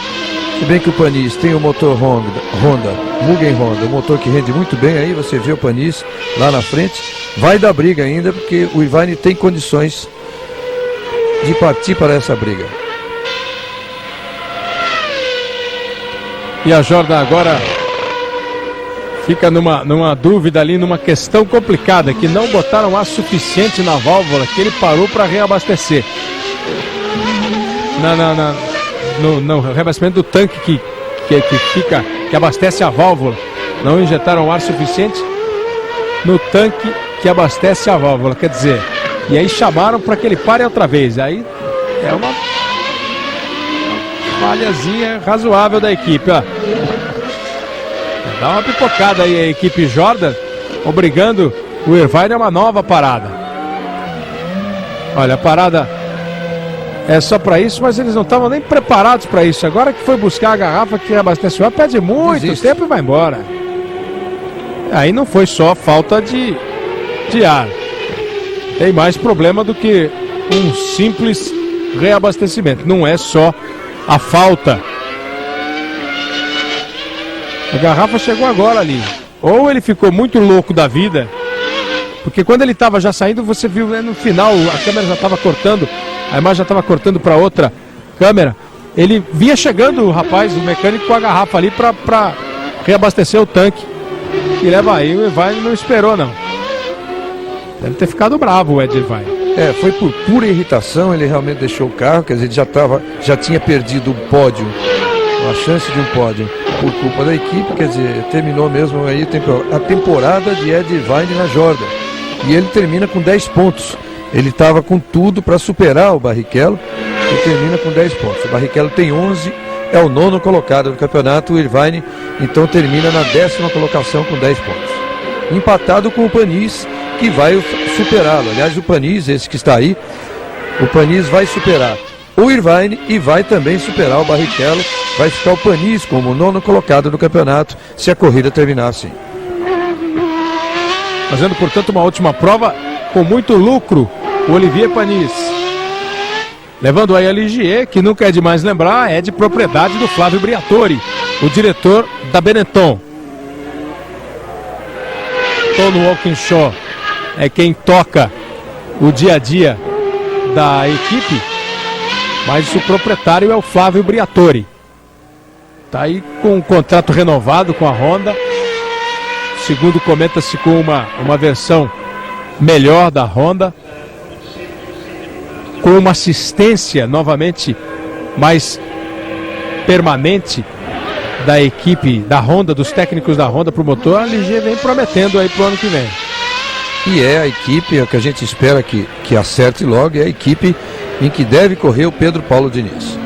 Se bem que o Panis tem o motor Honda, Mugen Honda, um motor que rende muito bem. Aí você vê o Panis lá na frente. Vai dar briga ainda, porque o Irvine tem condições de partir para essa briga.
E a Jordan agora fica numa dúvida ali, numa questão complicada, que não botaram ar suficiente na válvula, que ele parou para reabastecer. No reabastecimento do tanque que fica que abastece a válvula. Não injetaram ar suficiente no tanque que abastece a válvula, quer dizer, e aí chamaram para que ele pare outra vez. Aí é uma falhazinha razoável da equipe, ó. Dá uma pipocada aí a equipe Jordan, obrigando o Irvine a uma nova parada. Olha, a parada é só para isso, mas eles não estavam nem preparados para isso. Agora que foi buscar a garrafa que abastece o ar, perde muito tempo e vai embora. Aí não foi só falta de ar. Tem mais problema do que um simples reabastecimento. Não é só a falta. A garrafa chegou agora ali. Ou ele ficou muito louco da vida, porque quando ele estava já saindo, você viu no final, a câmera já estava cortando, a imagem já estava cortando para outra câmera. Ele vinha chegando, o rapaz, o mecânico, com a garrafa ali para reabastecer o tanque. E leva aí, o Irvine não esperou, não. Deve ter ficado bravo o Ed Irvine.
Foi por pura irritação, ele realmente deixou o carro, quer dizer, ele já tinha perdido o pódio, a chance de um pódio por culpa da equipe, quer dizer, terminou mesmo aí a temporada de Ed Irvine na Jordan. E ele termina com 10 pontos. Ele estava com tudo para superar o Barrichello e termina com 10 pontos. O Barrichello tem 11, é o 9º colocado do campeonato. O Irvine então termina na 10ª colocação com 10 pontos. Empatado com o Panis, que vai superá-lo. Aliás, o Panis, esse que está aí, o Panis vai superar o Irvine e vai também superar o Barrichello. Vai ficar o Panis como o 9º colocado do campeonato, se a corrida terminar assim.
Fazendo, portanto, uma última prova com muito lucro, o Olivier Panis. Levando aí a Ligier, que nunca é demais lembrar, é de propriedade do Flávio Briatore, o diretor da Benetton. Tono Walkinshaw é quem toca o dia a dia da equipe, mas o proprietário é o Flávio Briatore. Está aí com um contrato renovado com a Honda. Segundo comenta-se com uma versão melhor da Honda, com uma assistência novamente mais permanente da equipe da Honda, dos técnicos da Honda para o motor. A Ligier vem prometendo aí para o ano que vem.
E é a equipe, é o que a gente espera que acerte logo, é a equipe em que deve correr o Pedro Paulo Diniz.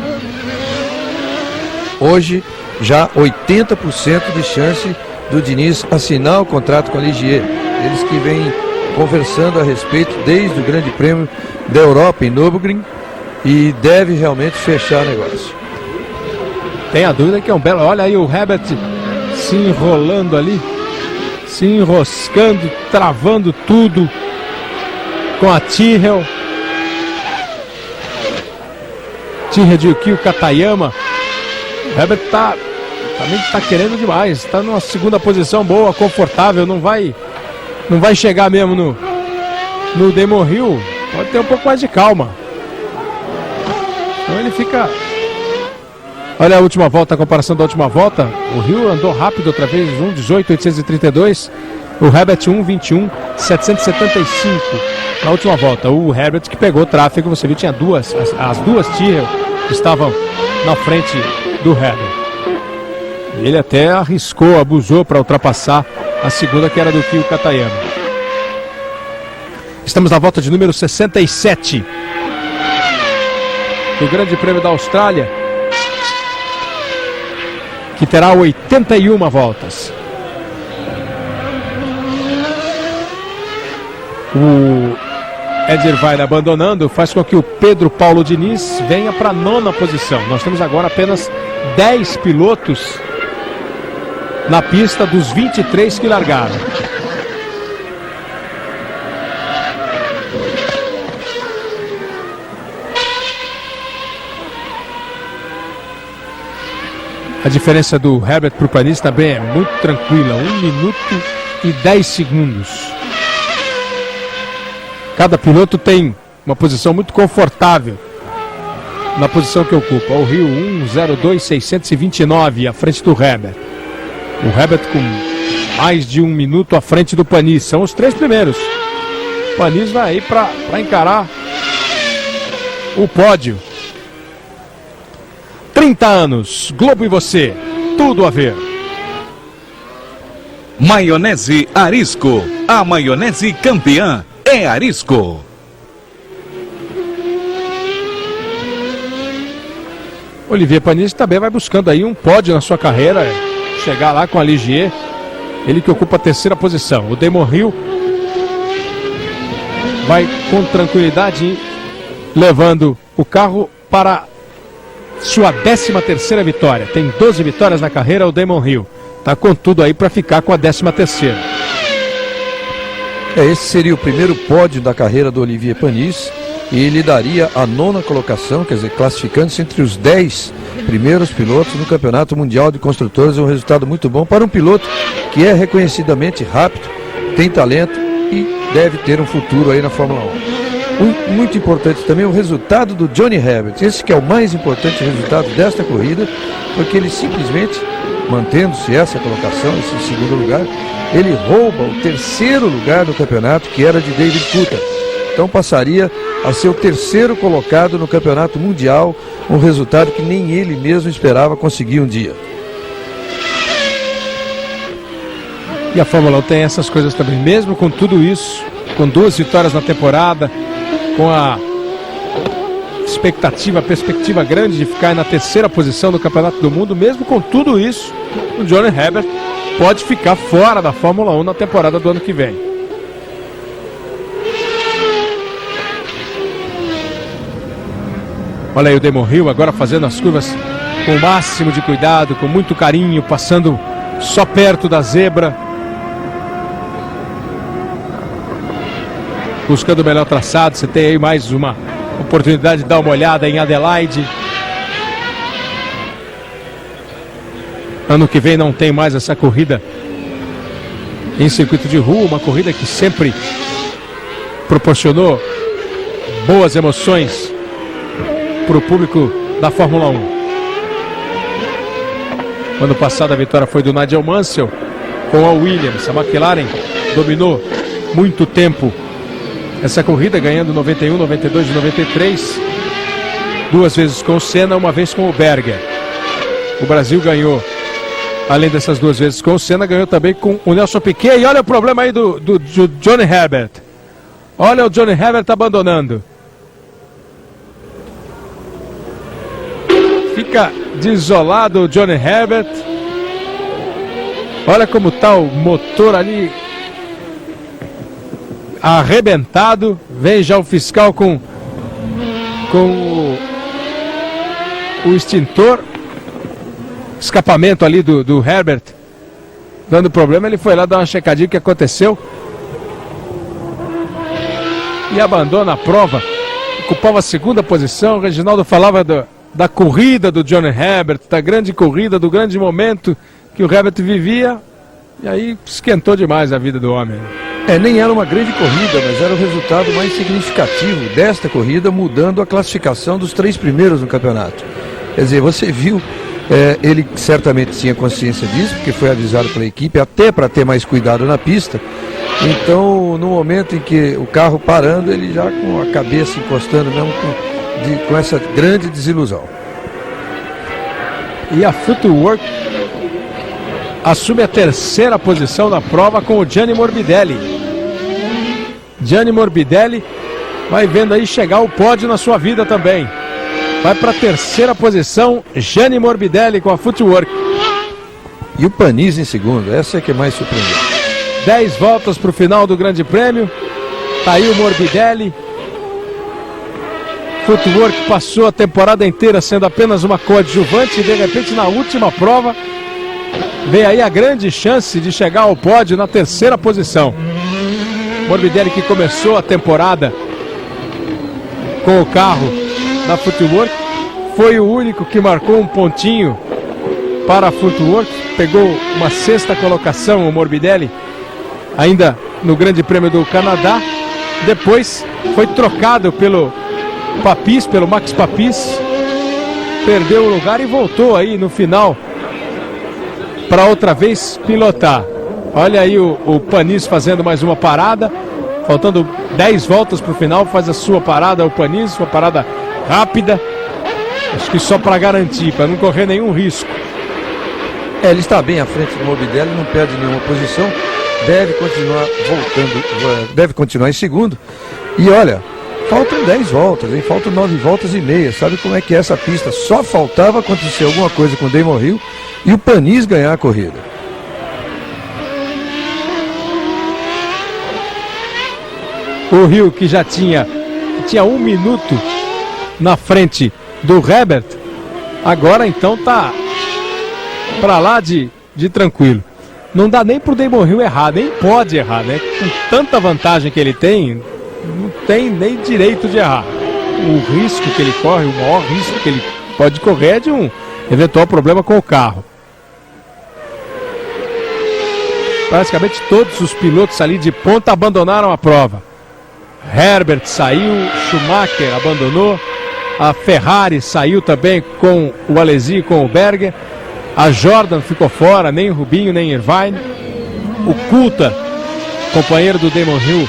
Hoje, já 80% de chance do Diniz assinar o contrato com a Ligier. Eles que vêm conversando a respeito desde o Grande Prêmio da Europa em Nürburgring e deve realmente fechar o negócio.
Tem a dúvida que é um belo... Olha aí o Herbert se enrolando ali, se enroscando, travando tudo com a Tyrrell. Tyrrell de Yukio Katayama. O Herbert também tá querendo demais, tá numa segunda posição boa, confortável, não vai chegar mesmo no Demon Hill, pode ter um pouco mais de calma. Então ele fica... Olha a última volta, a comparação da última volta, o Hill andou rápido outra vez, 1:18.832, o Herbert 1:21.775 na última volta. O Herbert que pegou o tráfego, você viu, tinha as duas Tyrrell estavam na frente do Herbert. Ele até arriscou, abusou para ultrapassar a segunda, que era do Yukio Katayama. Estamos na volta de número 67 do Grande Prêmio da Austrália, que terá 81 voltas. O Ed Irvine abandonando faz com que o Pedro Paulo Diniz venha para a 9ª posição. Nós temos agora apenas 10 pilotos na pista dos 23 que largaram. A diferença do Herbert para o Panis também é muito tranquila, 1 minuto e 10 segundos. Cada piloto tem uma posição muito confortável na posição que ocupa. O Rio 1:02.629 à frente do Herbert. O Herbert com mais de 1 minuto à frente do Panis. São os 3 primeiros. O Panis vai aí para encarar o pódio. 30 anos, Globo e você, tudo a ver.
Maionese Arisco, a maionese campeã é Arisco.
Olivier Panis também vai buscando aí um pódio na sua carreira, chegar lá com a Ligier, ele que ocupa a terceira posição. O Damon Hill vai com tranquilidade levando o carro para sua 13ª vitória. Tem 12 vitórias na carreira o Damon Hill. Tá com tudo aí para ficar com a 13ª.
Esse seria o primeiro pódio da carreira do Olivier Panis. E ele daria a 9ª colocação, quer dizer, classificando-se entre os 10 primeiros pilotos no Campeonato Mundial de Construtores. Um resultado muito bom para um piloto que é reconhecidamente rápido, tem talento e deve ter um futuro aí na Fórmula 1. Muito importante também o resultado do Johnny Herbert. Esse que é o mais importante resultado desta corrida, porque ele simplesmente, mantendo-se essa colocação, esse segundo lugar, ele rouba o terceiro lugar do campeonato, que era de David Coulthard. Então passaria a ser o terceiro colocado no Campeonato Mundial, um resultado que nem ele mesmo esperava conseguir um dia.
E a Fórmula 1 tem essas coisas também, mesmo com tudo isso, com 2 vitórias na temporada, com a expectativa, a perspectiva grande de ficar na terceira posição do Campeonato do Mundo, mesmo com tudo isso, o Johnny Herbert pode ficar fora da Fórmula 1 na temporada do ano que vem. Olha aí o Damon Hill agora fazendo as curvas com o máximo de cuidado, com muito carinho, passando só perto da zebra. Buscando o melhor traçado. Você tem aí mais uma oportunidade de dar uma olhada em Adelaide. Ano que vem não tem mais essa corrida em circuito de rua, uma corrida que sempre proporcionou boas emoções para o público da Fórmula 1. Ano passado a vitória foi do Nigel Mansell com a Williams. A McLaren dominou muito tempo essa corrida, ganhando 91, 92 e 93. 2 vezes com o Senna, 1 vez com o Berger. O Brasil ganhou, além dessas 2 vezes com o Senna, ganhou também com o Nelson Piquet. E olha o problema aí do Johnny Herbert. Olha o Johnny Herbert abandonando. Fica desolado o Johnny Herbert. Olha como está o motor ali arrebentado. Vem já o fiscal com o extintor. Escapamento ali do Herbert dando problema. Ele foi lá dar uma checadinha o que aconteceu e abandona a prova. Ocupava a 2ª posição. O Reginaldo falava da corrida do Johnny Herbert, da grande corrida, do grande momento que o Herbert vivia, e aí esquentou demais a vida do homem.
Nem era uma grande corrida, mas era o resultado mais significativo desta corrida, mudando a classificação dos 3 primeiros no campeonato. Quer dizer, você viu, ele certamente tinha consciência disso, porque foi avisado pela equipe, até para ter mais cuidado na pista. Então, no momento em que o carro parando, ele já com a cabeça encostando mesmo com essa grande desilusão.
E a Footwork assume a 3ª posição na prova com o Gianni Morbidelli. Gianni Morbidelli vai vendo aí chegar o pódio na sua vida também. Vai para a 3ª posição, Gianni Morbidelli com a Footwork.
E o Panis em segundo, essa é que é mais surpreendente.
10 voltas para o final do Grande Prêmio. Tá aí o Morbidelli. Footwork passou a temporada inteira sendo apenas uma coadjuvante e de repente na última prova vem aí a grande chance de chegar ao pódio na 3ª posição. Morbidelli, que começou a temporada com o carro da Footwork, foi o único que marcou um pontinho para a Footwork, pegou uma 6ª colocação o Morbidelli ainda no Grande Prêmio do Canadá. Depois foi trocado pelo Papis, pelo Max Papis, perdeu o lugar e voltou aí no final para outra vez pilotar. Olha aí o Panis fazendo mais uma parada, faltando 10 voltas para o final, faz a sua parada o Panis, uma parada rápida, acho que só para garantir, para não correr nenhum risco.
Ele está bem à frente do Morbidelli, não perde nenhuma posição, deve continuar em segundo. E olha, faltam 10 voltas, hein? Faltam 9 voltas e meia. Sabe como é que é essa pista? Só faltava acontecer alguma coisa com o Damon Hill e o Panis ganhar a corrida.
O Hill, que já tinha 1 minuto na frente do Herbert, agora então tá pra lá de tranquilo. Não dá nem pro Damon Hill errar, nem pode errar, né? Com tanta vantagem que ele tem, não tem nem direito de errar. O risco que ele corre, o maior risco que ele pode correr é de um eventual problema com o carro. Praticamente todos os pilotos ali de ponta abandonaram a prova. Herbert saiu, Schumacher abandonou, a Ferrari saiu também com o Alesi e com o Berger, a Jordan ficou fora, nem Rubinho nem Irvine, o Coulthard, companheiro do Damon Hill,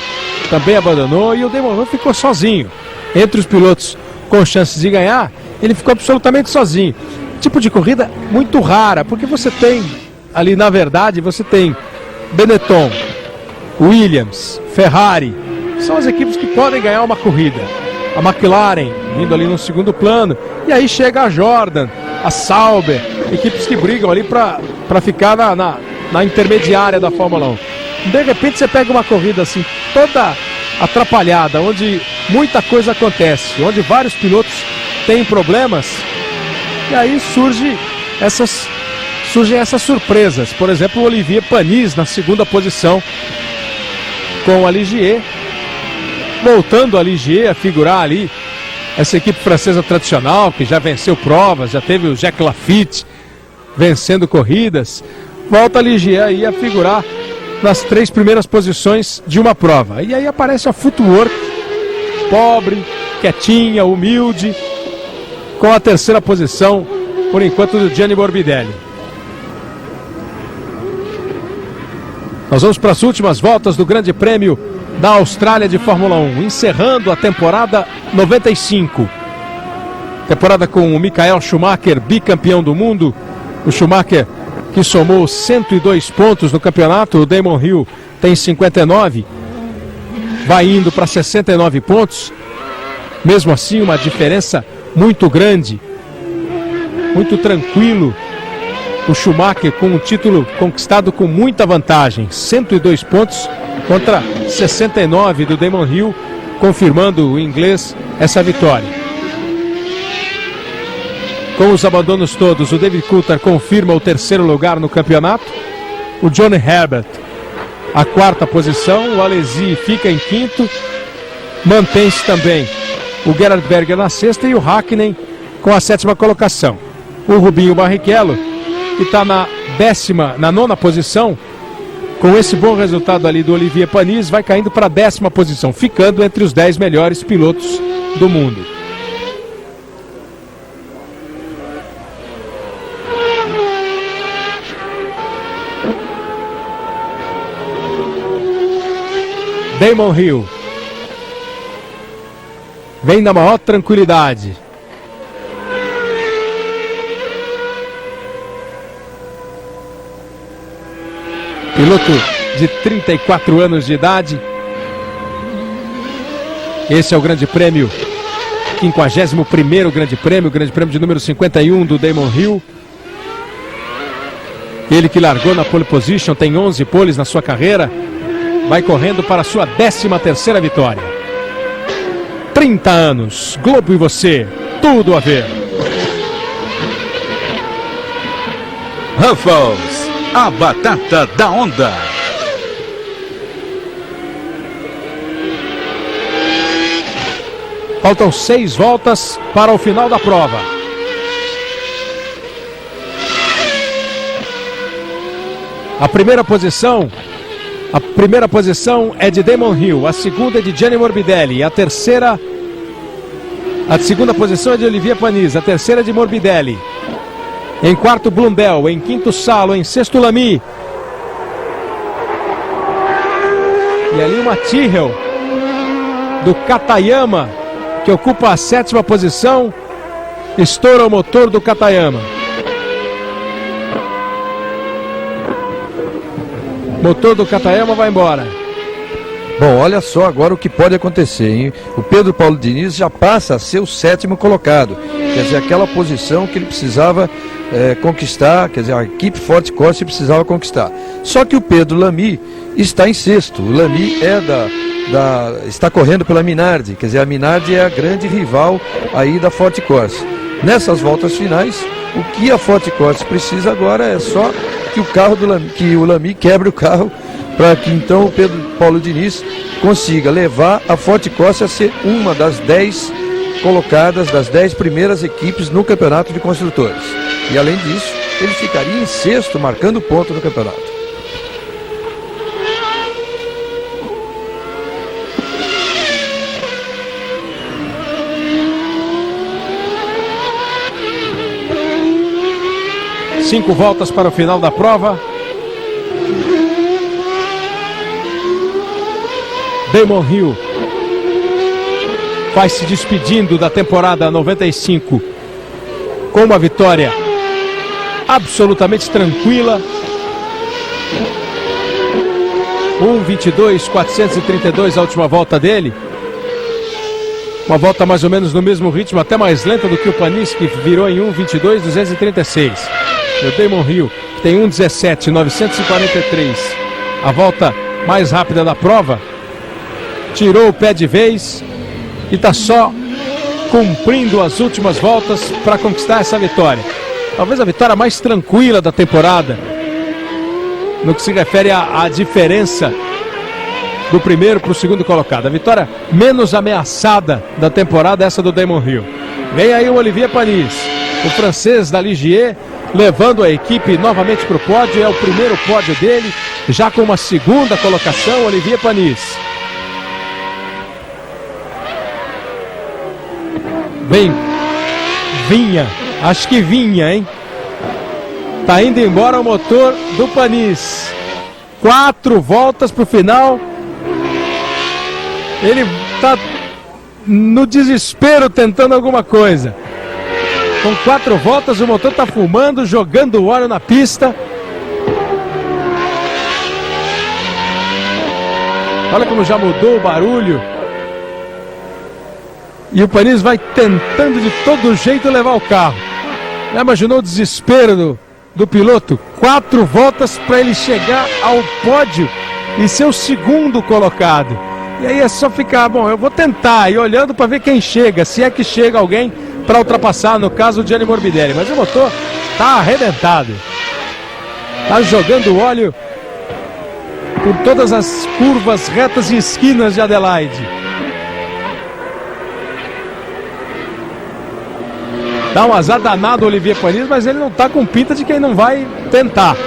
também abandonou e o Damon Hill ficou sozinho. Entre os pilotos com chances de ganhar, ele ficou absolutamente sozinho. Tipo de corrida muito rara, porque você tem ali, na verdade, você tem Benetton, Williams, Ferrari, são as equipes que podem ganhar uma corrida. A McLaren vindo ali no segundo plano, e aí chega a Jordan, a Sauber, equipes que brigam ali para ficar na intermediária da Fórmula 1. De repente você pega uma corrida assim, toda atrapalhada, onde muita coisa acontece, onde vários pilotos têm problemas, e aí surgem essas surpresas. Por exemplo, o Olivier Panis na segunda posição, com a Ligier, voltando a Ligier a figurar ali, essa equipe francesa tradicional, que já venceu provas, já teve o Jacques Lafitte vencendo corridas, volta a Ligier aí a figurar nas 3 primeiras posições de uma prova. E aí aparece a Footwork, pobre, quietinha, humilde, com a 3ª posição, por enquanto, do Gianni Morbidelli. Nós vamos para as últimas voltas do Grande Prêmio da Austrália de Fórmula 1, encerrando a temporada 95. Temporada com o Michael Schumacher, bicampeão do mundo. O Schumacher que somou 102 pontos no campeonato, o Damon Hill tem 59, vai indo para 69 pontos. Mesmo assim, uma diferença muito grande, muito tranquilo. O Schumacher com um título conquistado com muita vantagem, 102 pontos contra 69 do Damon Hill, confirmando o inglês essa vitória. Com os abandonos todos, o David Coulthard confirma o 3º lugar no campeonato, o Johnny Herbert a 4ª posição, o Alesi fica em 5º, mantém-se também o Gerhard Berger na 6ª e o Hakkinen com a 7ª colocação. O Rubinho Barrichello, que está na 9ª posição, com esse bom resultado ali do Olivier Panis, vai caindo para a 10ª posição, ficando entre os 10 melhores pilotos do mundo. Damon Hill vem na maior tranquilidade. Piloto de 34 anos de idade. Esse é o Grande Prêmio, 51º Grande Prêmio de número 51 do Damon Hill. Ele que largou na pole position, tem 11 poles na sua carreira, vai correndo para a sua 13ª vitória. 30 anos, Globo e você, tudo a ver.
Ruffles, a batata da onda.
Faltam 6 voltas para o final da prova. A primeira posição é de Damon Hill, a segunda é de Gianni Morbidelli, a segunda posição é de Olivier Panis, a terceira é de Morbidelli. Em quarto, Blundell. Em quinto, Salo. Em sexto, Lamy. E ali uma Tyrrell do Katayama, que ocupa a 7ª posição. Estoura o motor do Katayama. Motor do Katayama vai embora.
Bom, olha só agora o que pode acontecer, hein? O Pedro Paulo Diniz já passa a ser o 7º colocado. Quer dizer, aquela posição que ele precisava conquistar, quer dizer, a equipe Forte Corse precisava conquistar. Só que o Pedro Lamy está em 6º. O Lamy está correndo pela Minardi, quer dizer, a Minardi é a grande rival aí da Forte Corse. Nessas voltas finais, o que a Forte Corse precisa agora é só que o Lamy quebre o carro, para que então o Pedro Paulo Diniz consiga levar a Forte Corse a ser uma das 10 colocadas, das 10 primeiras equipes no campeonato de construtores. E além disso, ele ficaria em 6º, marcando ponto no campeonato.
Cinco voltas para o final da prova. Damon Hill vai se despedindo da temporada 95 com uma vitória absolutamente tranquila. 1:22.432 a última volta dele. Uma volta mais ou menos no mesmo ritmo, até mais lenta do que o Panis, que virou em 1:22.236. O Damon Hill tem 1:17.943. A volta mais rápida da prova. Tirou o pé de vez e está só cumprindo as últimas voltas para conquistar essa vitória. Talvez a vitória mais tranquila da temporada, no que se refere à diferença do primeiro para o segundo colocado. A vitória menos ameaçada da temporada é essa do Damon Hill. Vem aí o Olivier Panis, o francês da Ligier, levando a equipe novamente para o pódio. É o primeiro pódio dele, já com uma segunda colocação. Olivier Panis. Acho que vinha, hein? Tá indo embora o motor do Panis. 4 voltas pro final. Ele tá no desespero tentando alguma coisa. Com 4 voltas o motor tá fumando, jogando óleo na pista. Olha como já mudou o barulho. E o Panis vai tentando de todo jeito levar o carro. Já imaginou o desespero do piloto? 4 voltas para ele chegar ao pódio e ser o segundo colocado. E aí é só ficar, bom, eu vou tentar ir olhando para ver quem chega, se é que chega alguém para ultrapassar, no caso o Gianni Morbidelli. Mas o motor está arrebentado. Está jogando óleo por todas as curvas, retas e esquinas de Adelaide. Dá um azar danado o Olivier Panis, mas ele não está com pinta de quem não vai tentar.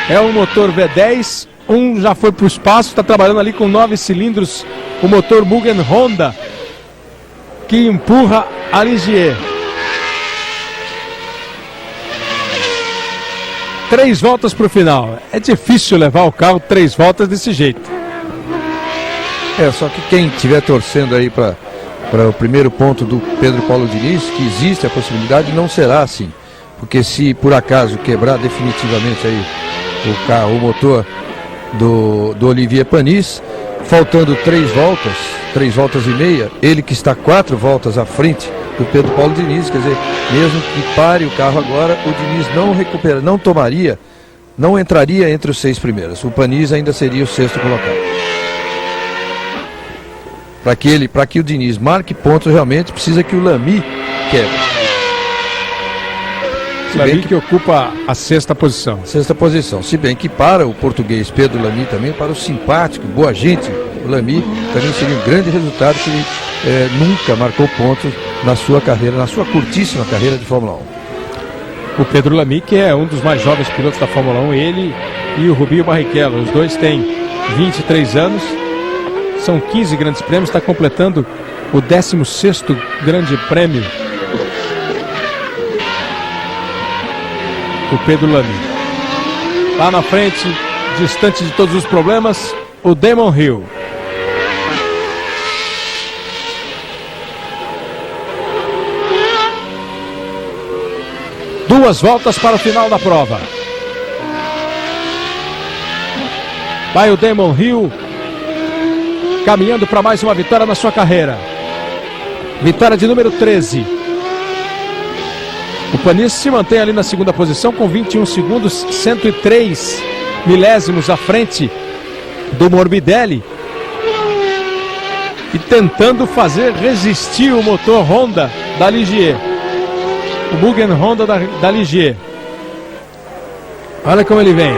É um motor V10, já foi para o espaço, está trabalhando ali com 9 cilindros, o motor Mugen Honda, que empurra a Ligier. 3 voltas para o final. É difícil levar o carro 3 voltas desse jeito.
Só que quem estiver torcendo aí para o primeiro ponto do Pedro Paulo Diniz, que existe a possibilidade, não será assim. Porque se por acaso quebrar definitivamente aí o motor do Olivier Panis, faltando 3 voltas e meia, ele que está 4 voltas à frente do Pedro Paulo Diniz, quer dizer, mesmo que pare o carro agora, o Diniz não entraria entre os 6 primeiros. O Panis ainda seria o 6º colocado. Para que o Diniz marque pontos, realmente precisa que o Lamy quebre.
Lamy que ocupa a 6ª posição.
6ª posição. Se bem que para o português Pedro Lamy também, para o simpático, boa gente, o Lamy também seria um grande resultado, que ele nunca marcou pontos na sua carreira, na sua curtíssima carreira de Fórmula 1.
O Pedro Lamy, que é um dos mais jovens pilotos da Fórmula 1, ele e o Rubinho Barrichello, os dois têm 23 anos. São 15 grandes prêmios, está completando o 16º grande prêmio. O Pedro Lamy. Lá na frente, distante de todos os problemas, o Damon Hill. Duas voltas para o final da prova. Vai o Damon Hill caminhando para mais uma vitória na sua carreira. Vitória de número 13. O Panis se mantém ali na segunda posição com 21 segundos, 103 milésimos à frente do Morbidelli. E tentando fazer resistir o motor Honda da Ligier. O Mugen Honda da Ligier. Olha como ele vem.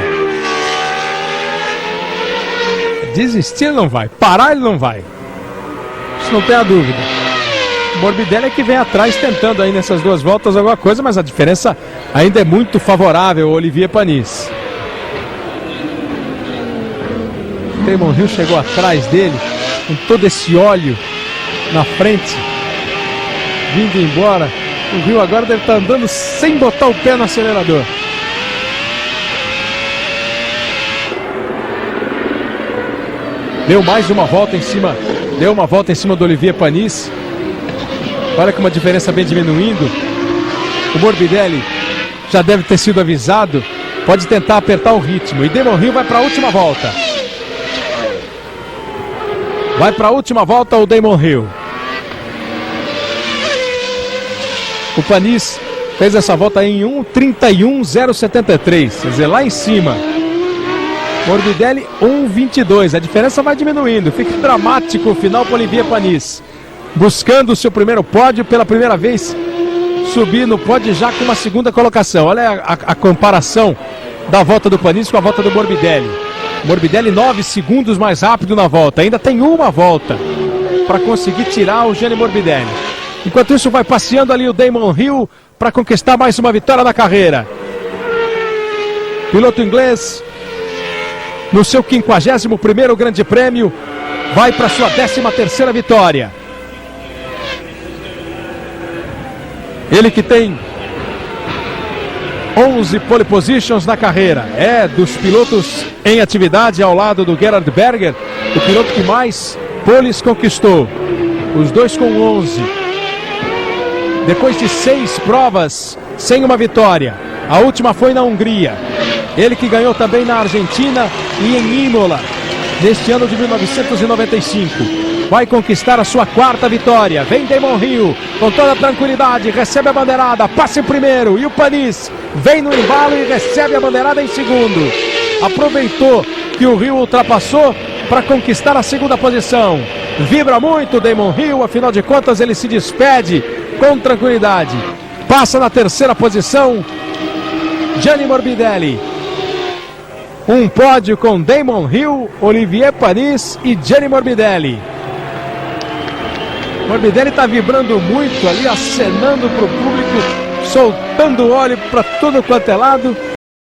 Desistir ele não vai, parar ele não vai. Isso não tem a dúvida. O Morbidelli é que vem atrás tentando aí nessas duas voltas alguma coisa, mas a diferença ainda é muito favorável ao Olivier Panis. Damon Hill chegou atrás dele com todo esse óleo na frente, vindo embora. O Hill agora deve estar andando sem botar o pé no acelerador. Deu mais uma volta em cima. Deu uma volta em cima do Olivier Panis. Olha como a diferença vem diminuindo. O Morbidelli já deve ter sido avisado. Pode tentar apertar o ritmo. E Damon Hill vai para a última volta. Vai para a última volta o Damon Hill. O Panis fez essa volta em 1:31.073. Quer dizer, lá em cima. Morbidelli 1:22. A diferença vai diminuindo. Fica dramático o final para Olivier Panis. Buscando o seu primeiro pódio pela primeira vez. Subir no pódio já com uma segunda colocação. Olha a comparação da volta do Panis com a volta do Morbidelli. Morbidelli 9 segundos mais rápido na volta. Ainda tem uma volta para conseguir tirar o Gianni Morbidelli. Enquanto isso vai passeando ali o Damon Hill para conquistar mais uma vitória na carreira. Piloto inglês no seu 51º Grande Prêmio vai para sua 13ª vitória. Ele que tem 11 pole positions na carreira. É dos pilotos em atividade ao lado do Gerhard Berger, o piloto que mais poles conquistou. Os dois com 11. Depois de 6 provas sem uma vitória. A última foi na Hungria. Ele que ganhou também na Argentina e em Imola, neste ano de 1995. Vai conquistar a sua 4ª vitória. Vem Damon Hill com toda tranquilidade, recebe a bandeirada, passa em primeiro. E o Panis vem no embalo e recebe a bandeirada em segundo. Aproveitou que o Hill ultrapassou para conquistar a 2ª posição. Vibra muito Damon Hill, afinal de contas ele se despede com tranquilidade. Passa na 3ª posição Gianni Morbidelli. Um pódio com Damon Hill, Olivier Panis e Gianni Morbidelli. Morbidelli está vibrando muito ali, acenando para o público, soltando óleo para tudo quanto é lado.